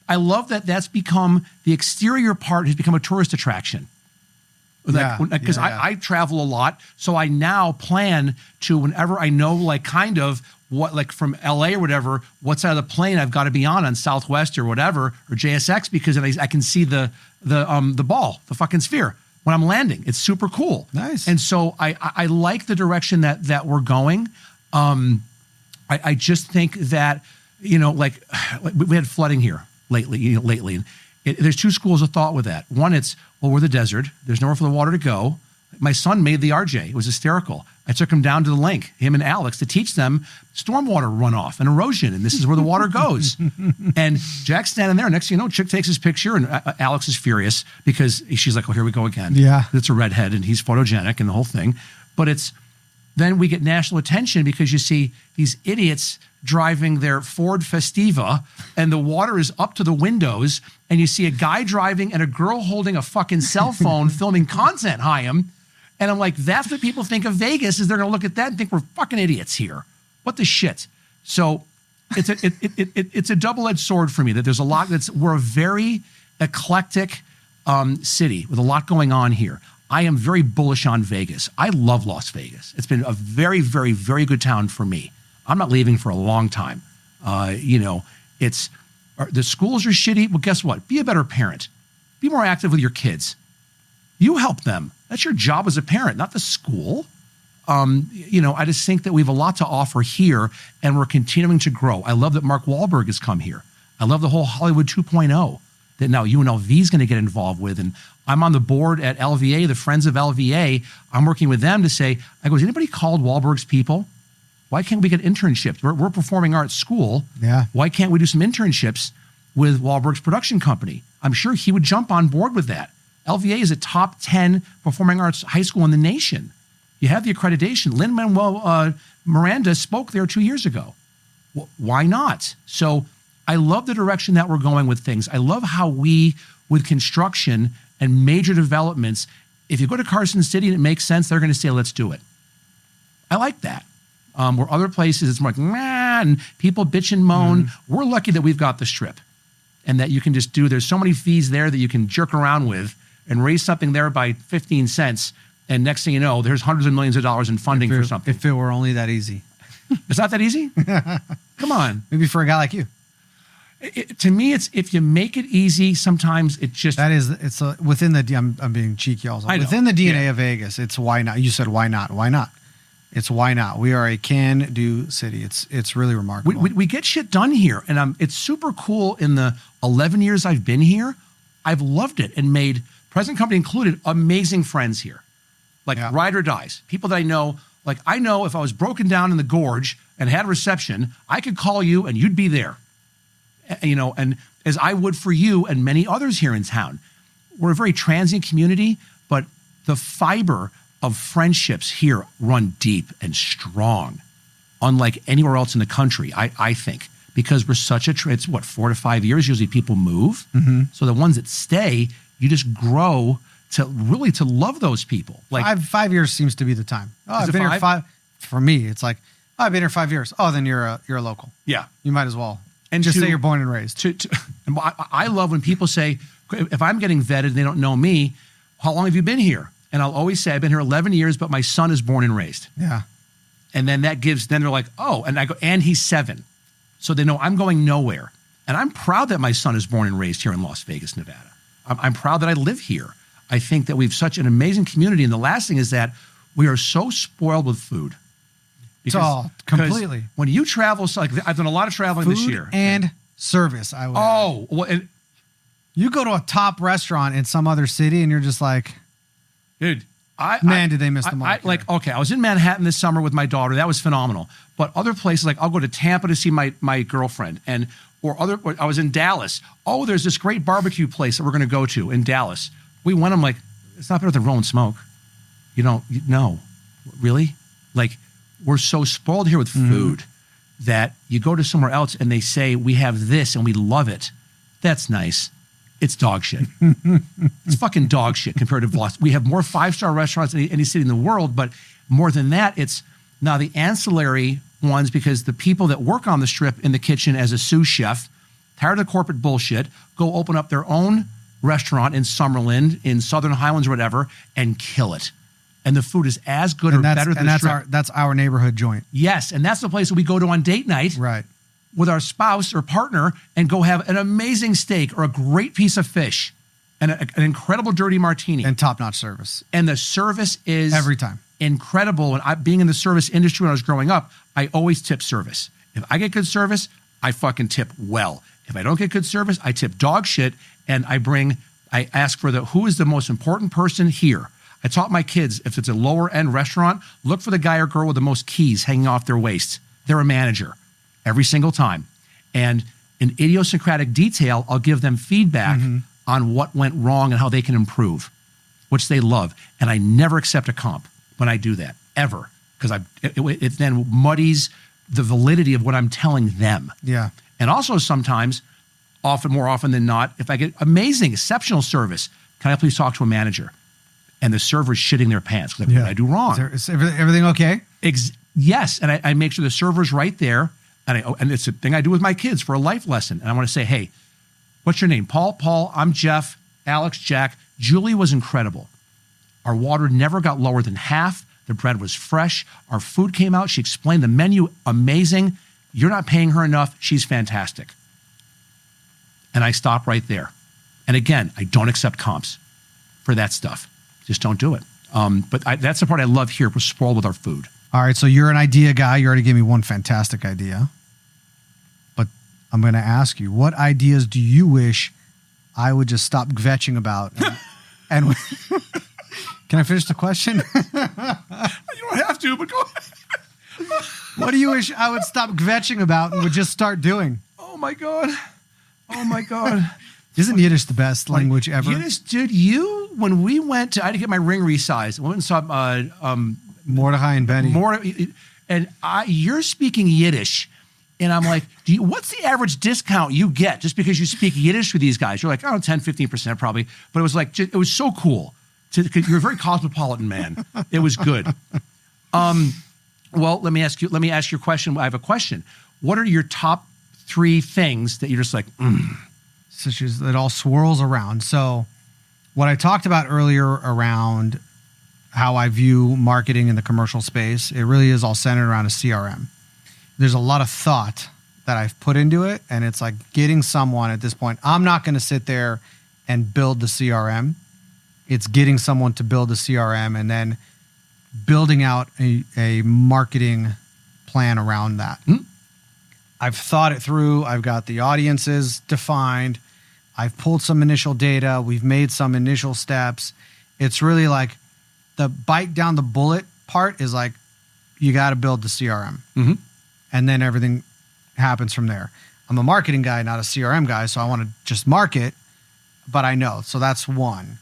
I love that that's become, the exterior part has become a tourist attraction. Because I travel a lot, so I now plan to, whenever I know from LA or whatever, what side of the plane I've got to be on Southwest or whatever, or JSX, because then I can see the ball, the fucking Sphere when I'm landing. It's super cool. Nice. And so I like the direction that we're going. I just think that, we had flooding here lately. And there's two schools of thought with that. One, it's, well, we're the desert. There's nowhere for the water to go. My son made the RJ. It was hysterical. I took him down to the lake, him and Alex, to teach them stormwater runoff and erosion, and this is where the water goes. And Jack's standing there. Next thing you know, Chick takes his picture, and Alex is furious because she's like, "Oh, here we go again." Yeah, it's a redhead, and he's photogenic, and the whole thing. But then we get national attention because you see these idiots driving their Ford Festiva, and the water is up to the windows, and you see a guy driving and a girl holding a fucking cell phone filming content, Hayim. And I'm like, that's what people think of Vegas, is they're going to look at that and think we're fucking idiots here. What the shit? So it's a double-edged sword for me that there's a lot we're a very eclectic city with a lot going on here. I am very bullish on Vegas. I love Las Vegas. It's been a very, very, very good town for me. I'm not leaving for a long time. The schools are shitty. Well, guess what? Be a better parent. Be more active with your kids. You help them. That's your job as a parent, not the school. I just think that we have a lot to offer here, and we're continuing to grow. I love that Mark Wahlberg has come here. I love the whole Hollywood 2.0 that now UNLV is going to get involved with. And I'm on the board at LVA, the Friends of LVA. I'm working with them to say, I go, is anybody called Wahlberg's people? Why can't we get internships? We're performing arts school. Yeah. Why can't we do some internships with Wahlberg's production company? I'm sure he would jump on board with that. LVA is a top 10 performing arts high school in the nation. You have the accreditation. Lin-Manuel Miranda spoke there 2 years ago. Why not? So I love the direction that we're going with things. I love how we, with construction and major developments, if you go to Carson City and it makes sense, they're going to say, let's do it. I like that. Where other places, it's more like, man, people bitch and moan. We're lucky that we've got the Strip and that you can just there's so many fees there that you can jerk around with and raise something there by 15 cents. And next thing you know, there's hundreds of millions of dollars in funding for something. If it were only that easy. It's not that easy? Come on. Maybe for a guy like you. To me, it's if you make it easy, sometimes it just... It's within the... I'm being cheeky also. Within the DNA of Vegas, it's why not. You said why not. Why not? It's why not. We are a can-do city. It's really remarkable. We get shit done here. And it's super cool. In the 11 years I've been here, I've loved it and made, present company included, amazing friends here. Ride or dies. People that I know, I know if I was broken down in the gorge and had a reception, I could call you and you'd be there. And as I would for you and many others here in town. We're a very transient community, but the fiber of friendships here run deep and strong, unlike anywhere else in the country, I think, because we're such it's 4 to 5 years, usually people move. Mm-hmm. So the ones that stay, you just grow to love those people. 5 years seems to be the time. Oh, I've been here 5. For me, it's like, oh, I've been here 5 years. Oh, then you're a local. Yeah. You might as well. And just say you're born and raised. And I love when people say, if I'm getting vetted and they don't know me, how long have you been here? And I'll always say, I've been here 11 years, but my son is born and raised. Yeah. And then then they're like, oh, and I go, and he's 7. So they know I'm going nowhere. And I'm proud that my son is born and raised here in Las Vegas, Nevada. I'm proud that I live here. I think that we have such an amazing community. And the last thing is that we are so spoiled with food. Completely. When you travel, I've done a lot of traveling this year. And service, I would add. Well, you go to a top restaurant in some other city and you're just like, dude, did they miss the mark? I was in Manhattan this summer with my daughter. That was phenomenal. But other places, I'll go to Tampa to see my girlfriend, or I was in Dallas. Oh, there's this great barbecue place that we're going to go to in Dallas. We went. I'm like, it's not better than Rolling Smoke. No, really? We're so spoiled here with food that you go to somewhere else and they say, we have this and we love it. That's nice. It's dog shit. It's fucking dog shit compared to Boston. We have more 5-star restaurants than any city in the world, but more than that, it's now the ancillary ones, because the people that work on the Strip in the kitchen as a sous chef, tired of the corporate bullshit, go open up their own restaurant in Summerlin, in Southern Highlands or whatever, and kill it. And the food is as good or better than the Strip. That's our neighborhood joint. Yes, and that's the place that we go to on date night. Right. With our spouse or partner and go have an amazing steak or a great piece of fish and an incredible dirty martini. And top-notch service. And the service is... every time. Incredible. And being in the service industry when I was growing up, I always tip service. If I get good service, I fucking tip well. If I don't get good service, I tip dog shit, and I ask for who is the most important person here. I taught my kids, if it's a lower end restaurant, look for the guy or girl with the most keys hanging off their waist. They're a manager every single time. And in idiosyncratic detail, I'll give them feedback on what went wrong and how they can improve, which they love. And I never accept a comp when I do that, ever, because it then muddies the validity of what I'm telling them. Yeah. And also sometimes, more often than not, if I get amazing, exceptional service, can I please talk to a manager? And the server's shitting their pants. Like, what did I do wrong? Is everything okay? Yes. And I make sure the server's right there. And it's a thing I do with my kids for a life lesson. And I want to say, hey, what's your name? Paul, I'm Jeff, Alex, Jack. Julie was incredible. Our water never got lower than half. The bread was fresh. Our food came out. She explained the menu. Amazing. You're not paying her enough. She's fantastic. And I stop right there. And again, I don't accept comps for that stuff. Just don't do it. But that's the part I love here. We're spoiled with our food. All right, so you're an idea guy. You already gave me one fantastic idea. But I'm going to ask you, what ideas do you wish I would just stop kvetching about? And can I finish the question? You don't have to, but go ahead. What do you wish I would stop kvetching about and would just start doing? Oh, my God. Oh, my God. Isn't Yiddish the best language ever? Yiddish, dude, when we went to, I had to get my ring resized. I went and saw Mordechai and Benny. And you're speaking Yiddish. And I'm like, what's the average discount you get just because you speak Yiddish with these guys? You're like, 10, 15% probably. But it was like, it was so cool. You're a very cosmopolitan man. It was good. Well, let me ask you a question. I have a question. What are your top 3 things that you're just like, Such as it all swirls around. So what I talked about earlier around how I view marketing in the commercial space, it really is all centered around a CRM. There's a lot of thought that I've put into it, and it's like getting someone at this point. I'm not going to sit there and build the CRM. It's getting someone to build the CRM and then building out a marketing plan around that. I've thought it through. I've got the audiences defined. I've pulled some initial data. We've made some initial steps. It's really like the bite down the bullet part is like, you got to build the CRM. And then everything happens from there. I'm a marketing guy, not a CRM guy, so I want to just market, but I know. So that's one.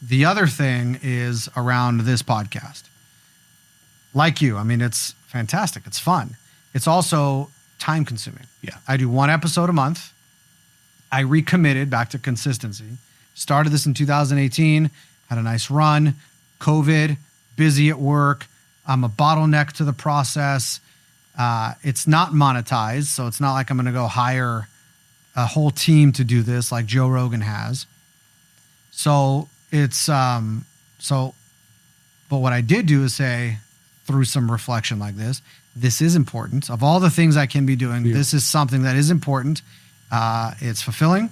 The other thing is around this podcast. Like you, I mean, it's fantastic. It's fun. It's also time consuming. Yeah. I do one episode a month. I recommitted back to consistency. Started this in 2018, had a nice run, COVID, busy at work. I'm a bottleneck to the process. It's not monetized, so it's not like I'm going to go hire a whole team to do this like Joe Rogan has. So it's, but what I did do is say, through some reflection like this is important. Of all the things I can be doing, this is something that is important. It's fulfilling.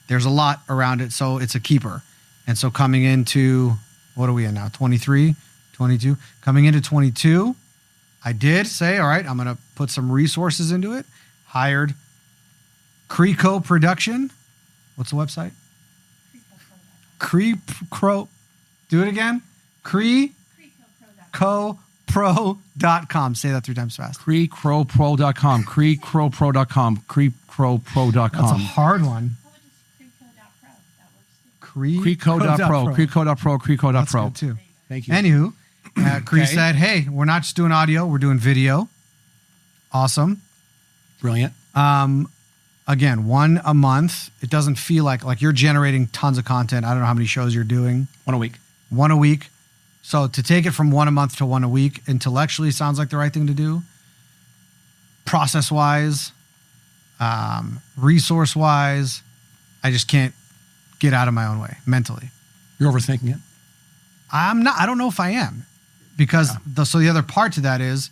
There's a lot around it, so it's a keeper. And so coming into, what are we in now? 23, 22? Coming into 22, I did say, all right, I'm going to put some resources into it. Hired Creco Production. What's the website? Creco. Do it again. Crecopro.com. Say that 3 times fast. Crecopro.com. Crecopro.com. Crecopro.com. That's a hard one. Creco.pro. Creco.pro. Creco.pro. That's good too. Thank you. Anywho, Cree said, hey, we're not just doing audio, we're doing video. Awesome. Brilliant. Again, one a month. It doesn't feel like you're generating tons of content. I don't know how many shows you're doing. One a week. One a week. So to take it from one a month to one a week intellectually sounds like the right thing to do. Process-wise, resource-wise, I just can't get out of my own way mentally. You're overthinking it. I'm not. I don't know if I am, because the other part to that is,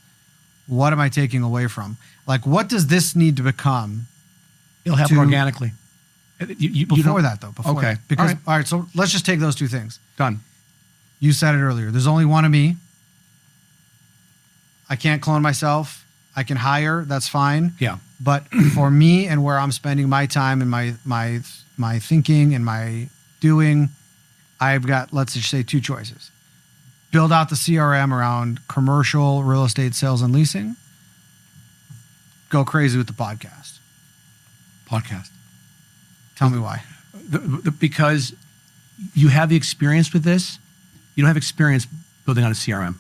what am I taking away from? Like, what does this need to become? It'll happen organically. Before that. Because all right. So let's just take those 2 things. Done. You said it earlier. There's only one of me. I can't clone myself. I can hire. That's fine. Yeah. But for me and where I'm spending my time and my thinking and my doing, I've got, let's just say, 2 choices. build out the CRM around commercial real estate sales and leasing. Go crazy with the podcast. Tell me why. Because you have the experience with this. You don't have experience building on a CRM.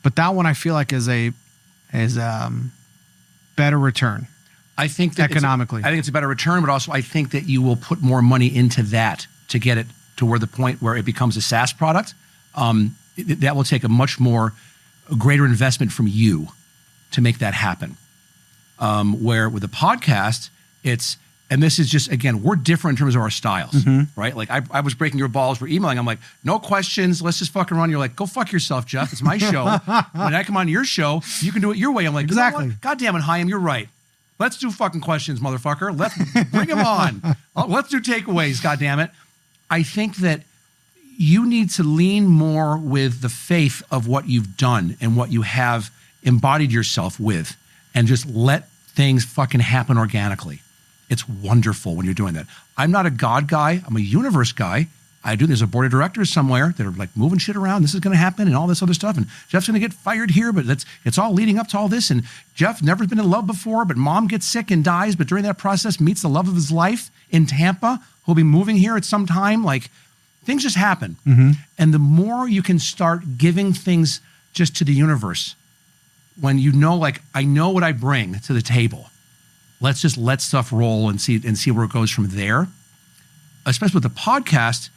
But that one I feel like is better return. I think that economically. I think it's a better return, but also I think that you will put more money into that to get it to where the point where it becomes a SaaS product. That will take a greater investment from you to make that happen. Where with a podcast, and this is just, again, we're different in terms of our styles, right? Like I was breaking your balls, we're emailing. I'm like, no questions. Let's just fucking run. You're like, go fuck yourself, Jeff. It's my show. When I come on your show, you can do it your way. I'm like, exactly. You know what? God damn it, Hayim, you're right. Let's do fucking questions, motherfucker. Let's bring them on. Let's do takeaways, God damn it. I think that you need to lean more with the faith of what you've done and what you have embodied yourself with, and just let things fucking happen organically. It's wonderful when you're doing that. I'm not a God guy. I'm a universe guy. There's a board of directors somewhere that are like moving shit around. This is going to happen and all this other stuff. And Jeff's going to get fired here, but it's all leading up to all this. And Jeff never been in love before, but mom gets sick and dies. But during that process meets the love of his life in Tampa, who'll be moving here at some time. Like, things just happen. And the more you can start giving things just to the universe, when you know, like, I know what I bring to the table. Let's just let stuff roll and see where it goes from there. Especially with the podcast,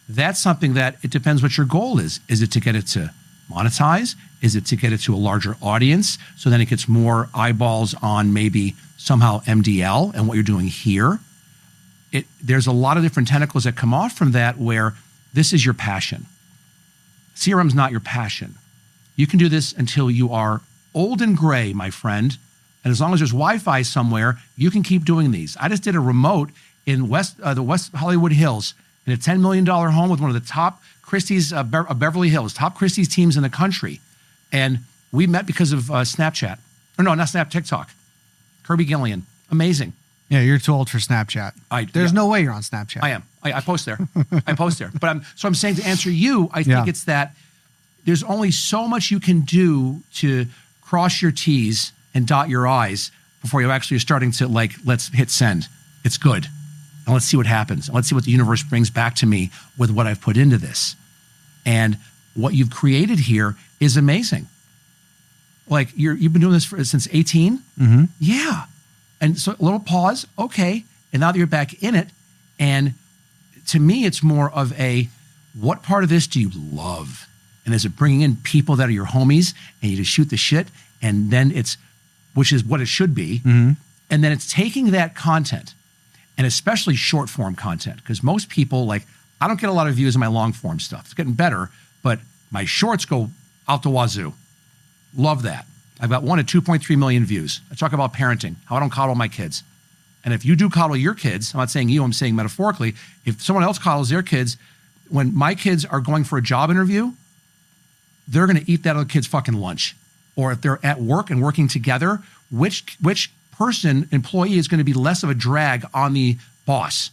that's something that it depends what your goal is. Is it to get it to monetize? Is it to get it to a larger audience? So then it gets more eyeballs on maybe somehow MDL and what you're doing here. There's a lot of different tentacles that come off from that where this is your passion. CRM's not your passion. You can do this until you are old and gray, my friend. And as long as there's Wi-Fi somewhere, you can keep doing these. I just did a remote in the West Hollywood Hills in a $10 million home with one of the top Christie's, Beverly Hills, top Christie's teams in the country. And we met because of Snapchat. Or no, not Snap, TikTok. Kirby Gillian. Amazing. Yeah, you're too old for Snapchat. There's no way you're on Snapchat. I am. I post there. But I'm saying, to answer you, I think it's that there's only so much you can do to cross your T's and dot your I's before you actually are starting to, like, let's hit send. It's good. And let's see what happens. And let's see what the universe brings back to me with what I've put into this. And what you've created here is amazing. Like, you've been doing this since 18? Yeah. And so a little pause. Okay. And now that you're back in it. And to me, it's more of what part of this do you love? And is it bringing in people that are your homies and you just shoot the shit? And then which is what it should be. And then it's taking that content, and especially short form content, because most people, like, I don't get a lot of views in my long form stuff. It's getting better, but my shorts go out the wazoo. Love that. I've got 1 to 2.3 million views. I talk about parenting, how I don't coddle my kids. And if you do coddle your kids, I'm not saying you, I'm saying metaphorically, if someone else coddles their kids, when my kids are going for a job interview, they're going to eat that other kid's fucking lunch. Or if they're at work and working together, which employee is going to be less of a drag on the boss?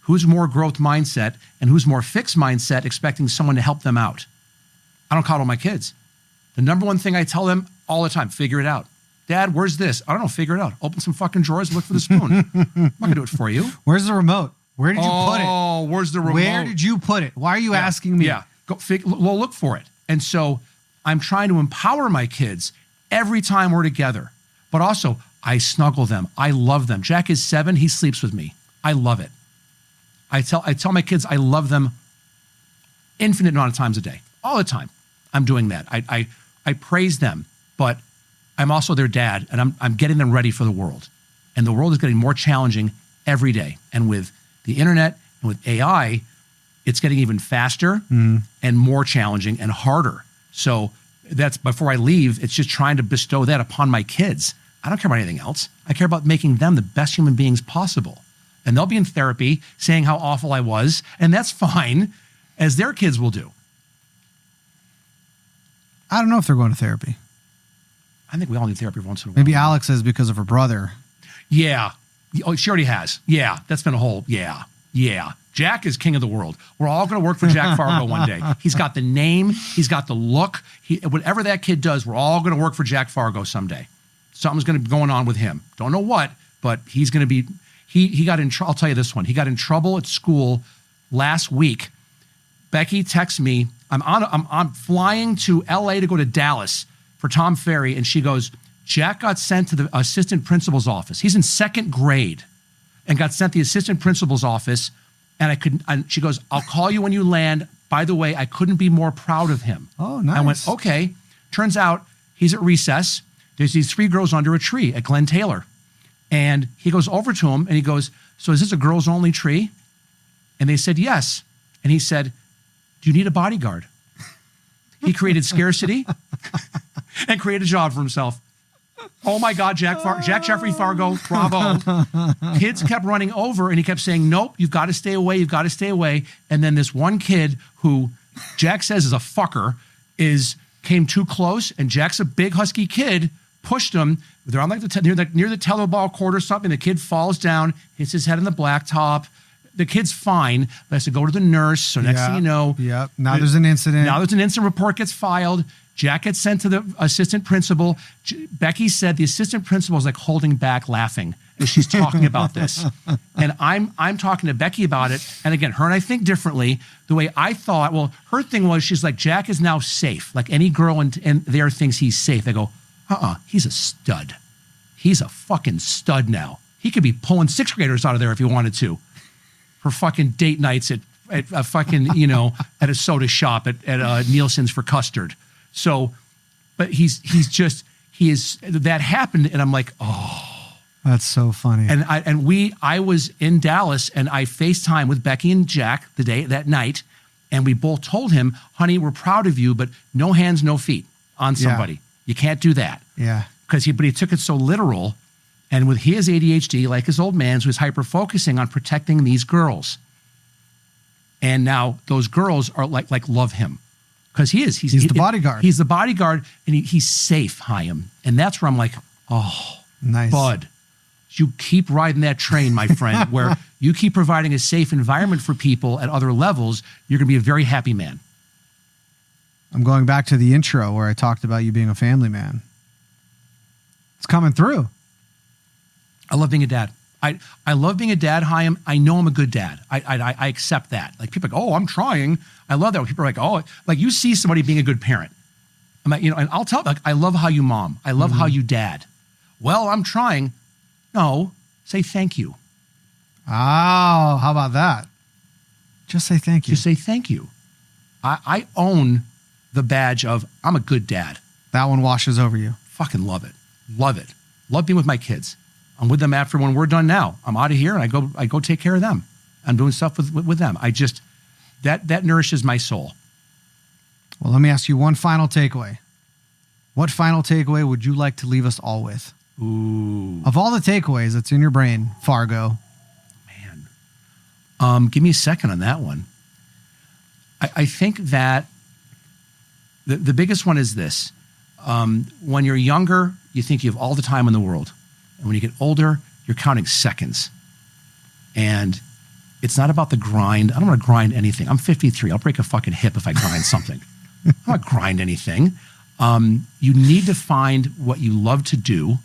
Who's more growth mindset and who's more fixed mindset, expecting someone to help them out? I don't coddle my kids. The number one thing I tell them all the time, figure it out. Dad, where's this? I don't know, figure it out. Open some fucking drawers and look for the spoon. I'm not going to do it for you. Where's the remote? Where did you put it? Oh, where's the remote? Where did you put it? Why are you asking me? Yeah, well, look for it. And so I'm trying to empower my kids every time we're together. But also, I snuggle them. I love them. Jack is 7. He sleeps with me. I love it. I tell my kids I love them infinite amount of times a day. All the time. I'm doing that. I praise them, but I'm also their dad, and I'm getting them ready for the world. And the world is getting more challenging every day. And with the internet and with AI, it's getting even faster and more challenging and harder. So that's, before I leave, it's just trying to bestow that upon my kids. I don't care about anything else. I care about making them the best human beings possible. And they'll be in therapy saying how awful I was, and that's fine, as their kids will do. I don't know if they're going to therapy. I think we all need therapy once in a while. Maybe Alex is because of her brother. Yeah. Oh, she already has. Yeah. That's been a whole, yeah. Yeah, Jack is king of the world. We're all going to work for Jack Fargo one day. He's got the name. He's got the look. Whatever that kid does, we're all going to work for Jack Fargo someday. Something's going to be going on with him. Don't know what, but he's going to be, he got in trouble. I'll tell you this one. He got in trouble at school last week. Becky texts me. I'm flying to LA to go to Dallas for Tom Ferry. And she goes, Jack got sent to the assistant principal's office. He's in second grade and got sent to the assistant principal's office. And she goes, I'll call you when you land. By the way, I couldn't be more proud of him. Oh, nice. I went, okay. Turns out he's at recess. There's these 3 girls under a tree at Glen Taylor. And he goes over to him and he goes, so is this a girls only tree? And they said, yes. And he said, do you need a bodyguard? He created scarcity and created a job for himself. Oh my God, Jack Jeffrey Fargo, bravo. Kids kept running over and he kept saying, nope, you've got to stay away, you've got to stay away. And then this one kid who Jack says is a fucker came too close, and Jack's a big husky kid, pushed him. They're on like near the tetherball court or something. The kid falls down, hits his head on the blacktop. The kid's fine, but has to go to the nurse. So next thing you know, now there's an incident. Now there's an incident report gets filed. Jack gets sent to the assistant principal. Becky said the assistant principal is like holding back laughing as she's talking about this. And I'm talking to Becky about it. And again, her and I think differently. The way I thought, well, her thing was she's like, Jack is now safe. Like any girl and there thinks he's safe. I go, he's a stud. He's a fucking stud now. He could be pulling 6th graders out of there if he wanted to. For fucking date nights at a fucking, at a soda shop at Nielsen's for custard. So, but he is, that happened. And I'm like, oh. That's so funny. And I was in Dallas and I FaceTime with Becky and Jack that night. And we both told him, honey, we're proud of you, but no hands, no feet on somebody. Yeah. You can't do that. Yeah. But he took it so literal. And with his ADHD, like his old man's, was hyper-focusing on protecting these girls. And now those girls are like love him. Because he's the bodyguard. He's the bodyguard, and he's safe, Hayim. And that's where I'm like, oh, nice. Bud, you keep riding that train, my friend, where you keep providing a safe environment for people at other levels, you're going to be a very happy man. I'm going back to the intro where I talked about you being a family man. It's coming through. I love being a dad. I love being a dad, Hayim. I know I'm a good dad. I accept that. Like people are like, oh, I'm trying. I love that when people are like, oh, like you see somebody being a good parent. I'm like, and I'll tell, like, I love how you mom. I love how you dad. Well, I'm trying. No, say thank you. Oh, how about that? Just say thank you. Just say thank you. I own the badge of I'm a good dad. That one washes over you. Fucking love it. Love it. Love being with my kids. I'm with them after when we're done now. I'm out of here and I go take care of them. I'm doing stuff with them. I just, that nourishes my soul. Well, let me ask you one final takeaway. What final takeaway would you like to leave us all with? Ooh. Of all the takeaways that's in your brain, Fargo. Man. Give me a second on that one. I think that the biggest one is this. When you're younger, you think you have all the time in the world. And when you get older, you're counting seconds. And it's not about the grind. I don't want to grind anything. I'm 53. I'll break a fucking hip if I grind something. I don't want to grind anything. You need to find what you love to do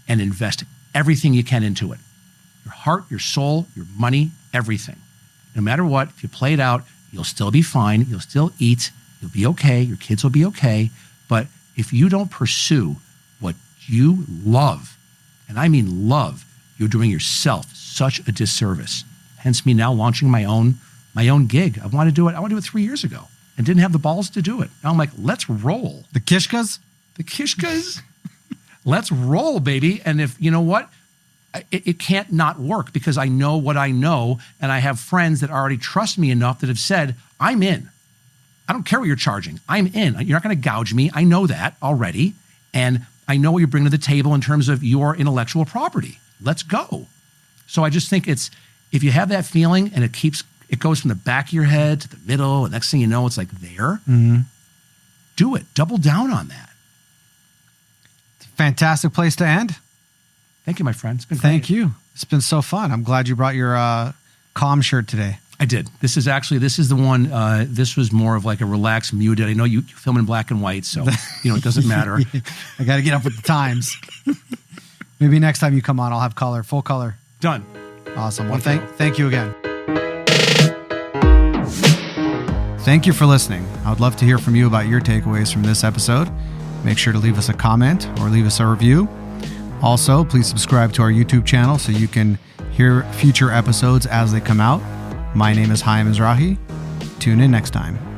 and invest everything you can into it. Your heart, your soul, your money, everything. No matter what, if you play it out, you'll still be fine. You'll still eat. You'll be okay. Your kids will be okay. But if you don't pursue what you love, and I mean love, you're doing yourself such a disservice. Hence me now launching my own gig. I want to do it 3 years ago and didn't have the balls to do it. Now I'm like, let's roll. The Kishkas? The Kishkas? Let's roll, baby. And if, you know what? It can't not work because I know what I know. And I have friends that already trust me enough that have said, I'm in. I don't care what you're charging. I'm in. You're not going to gouge me. I know that already. And I know what you bring to the table in terms of your intellectual property. Let's go. So I just think if you have that feeling and it goes from the back of your head to the middle, and next thing you know, it's like there, do it. Double down on that. It's a fantastic place to end. Thank you, my friend. It's been great. Thank you. It's been so fun. I'm glad you brought your calm shirt today. I did. This is the one. This was more of like a relaxed, muted. I know you film in black and white, so it doesn't matter. I got to get up with the times. Maybe next time you come on, I'll have color, full color. Done. Awesome. Well, thank you again. Thank you for listening. I would love to hear from you about your takeaways from this episode. Make sure to leave us a comment or leave us a review. Also, please subscribe to our YouTube channel so you can hear future episodes as they come out. My name is Hayim Mizrahi. Tune in next time.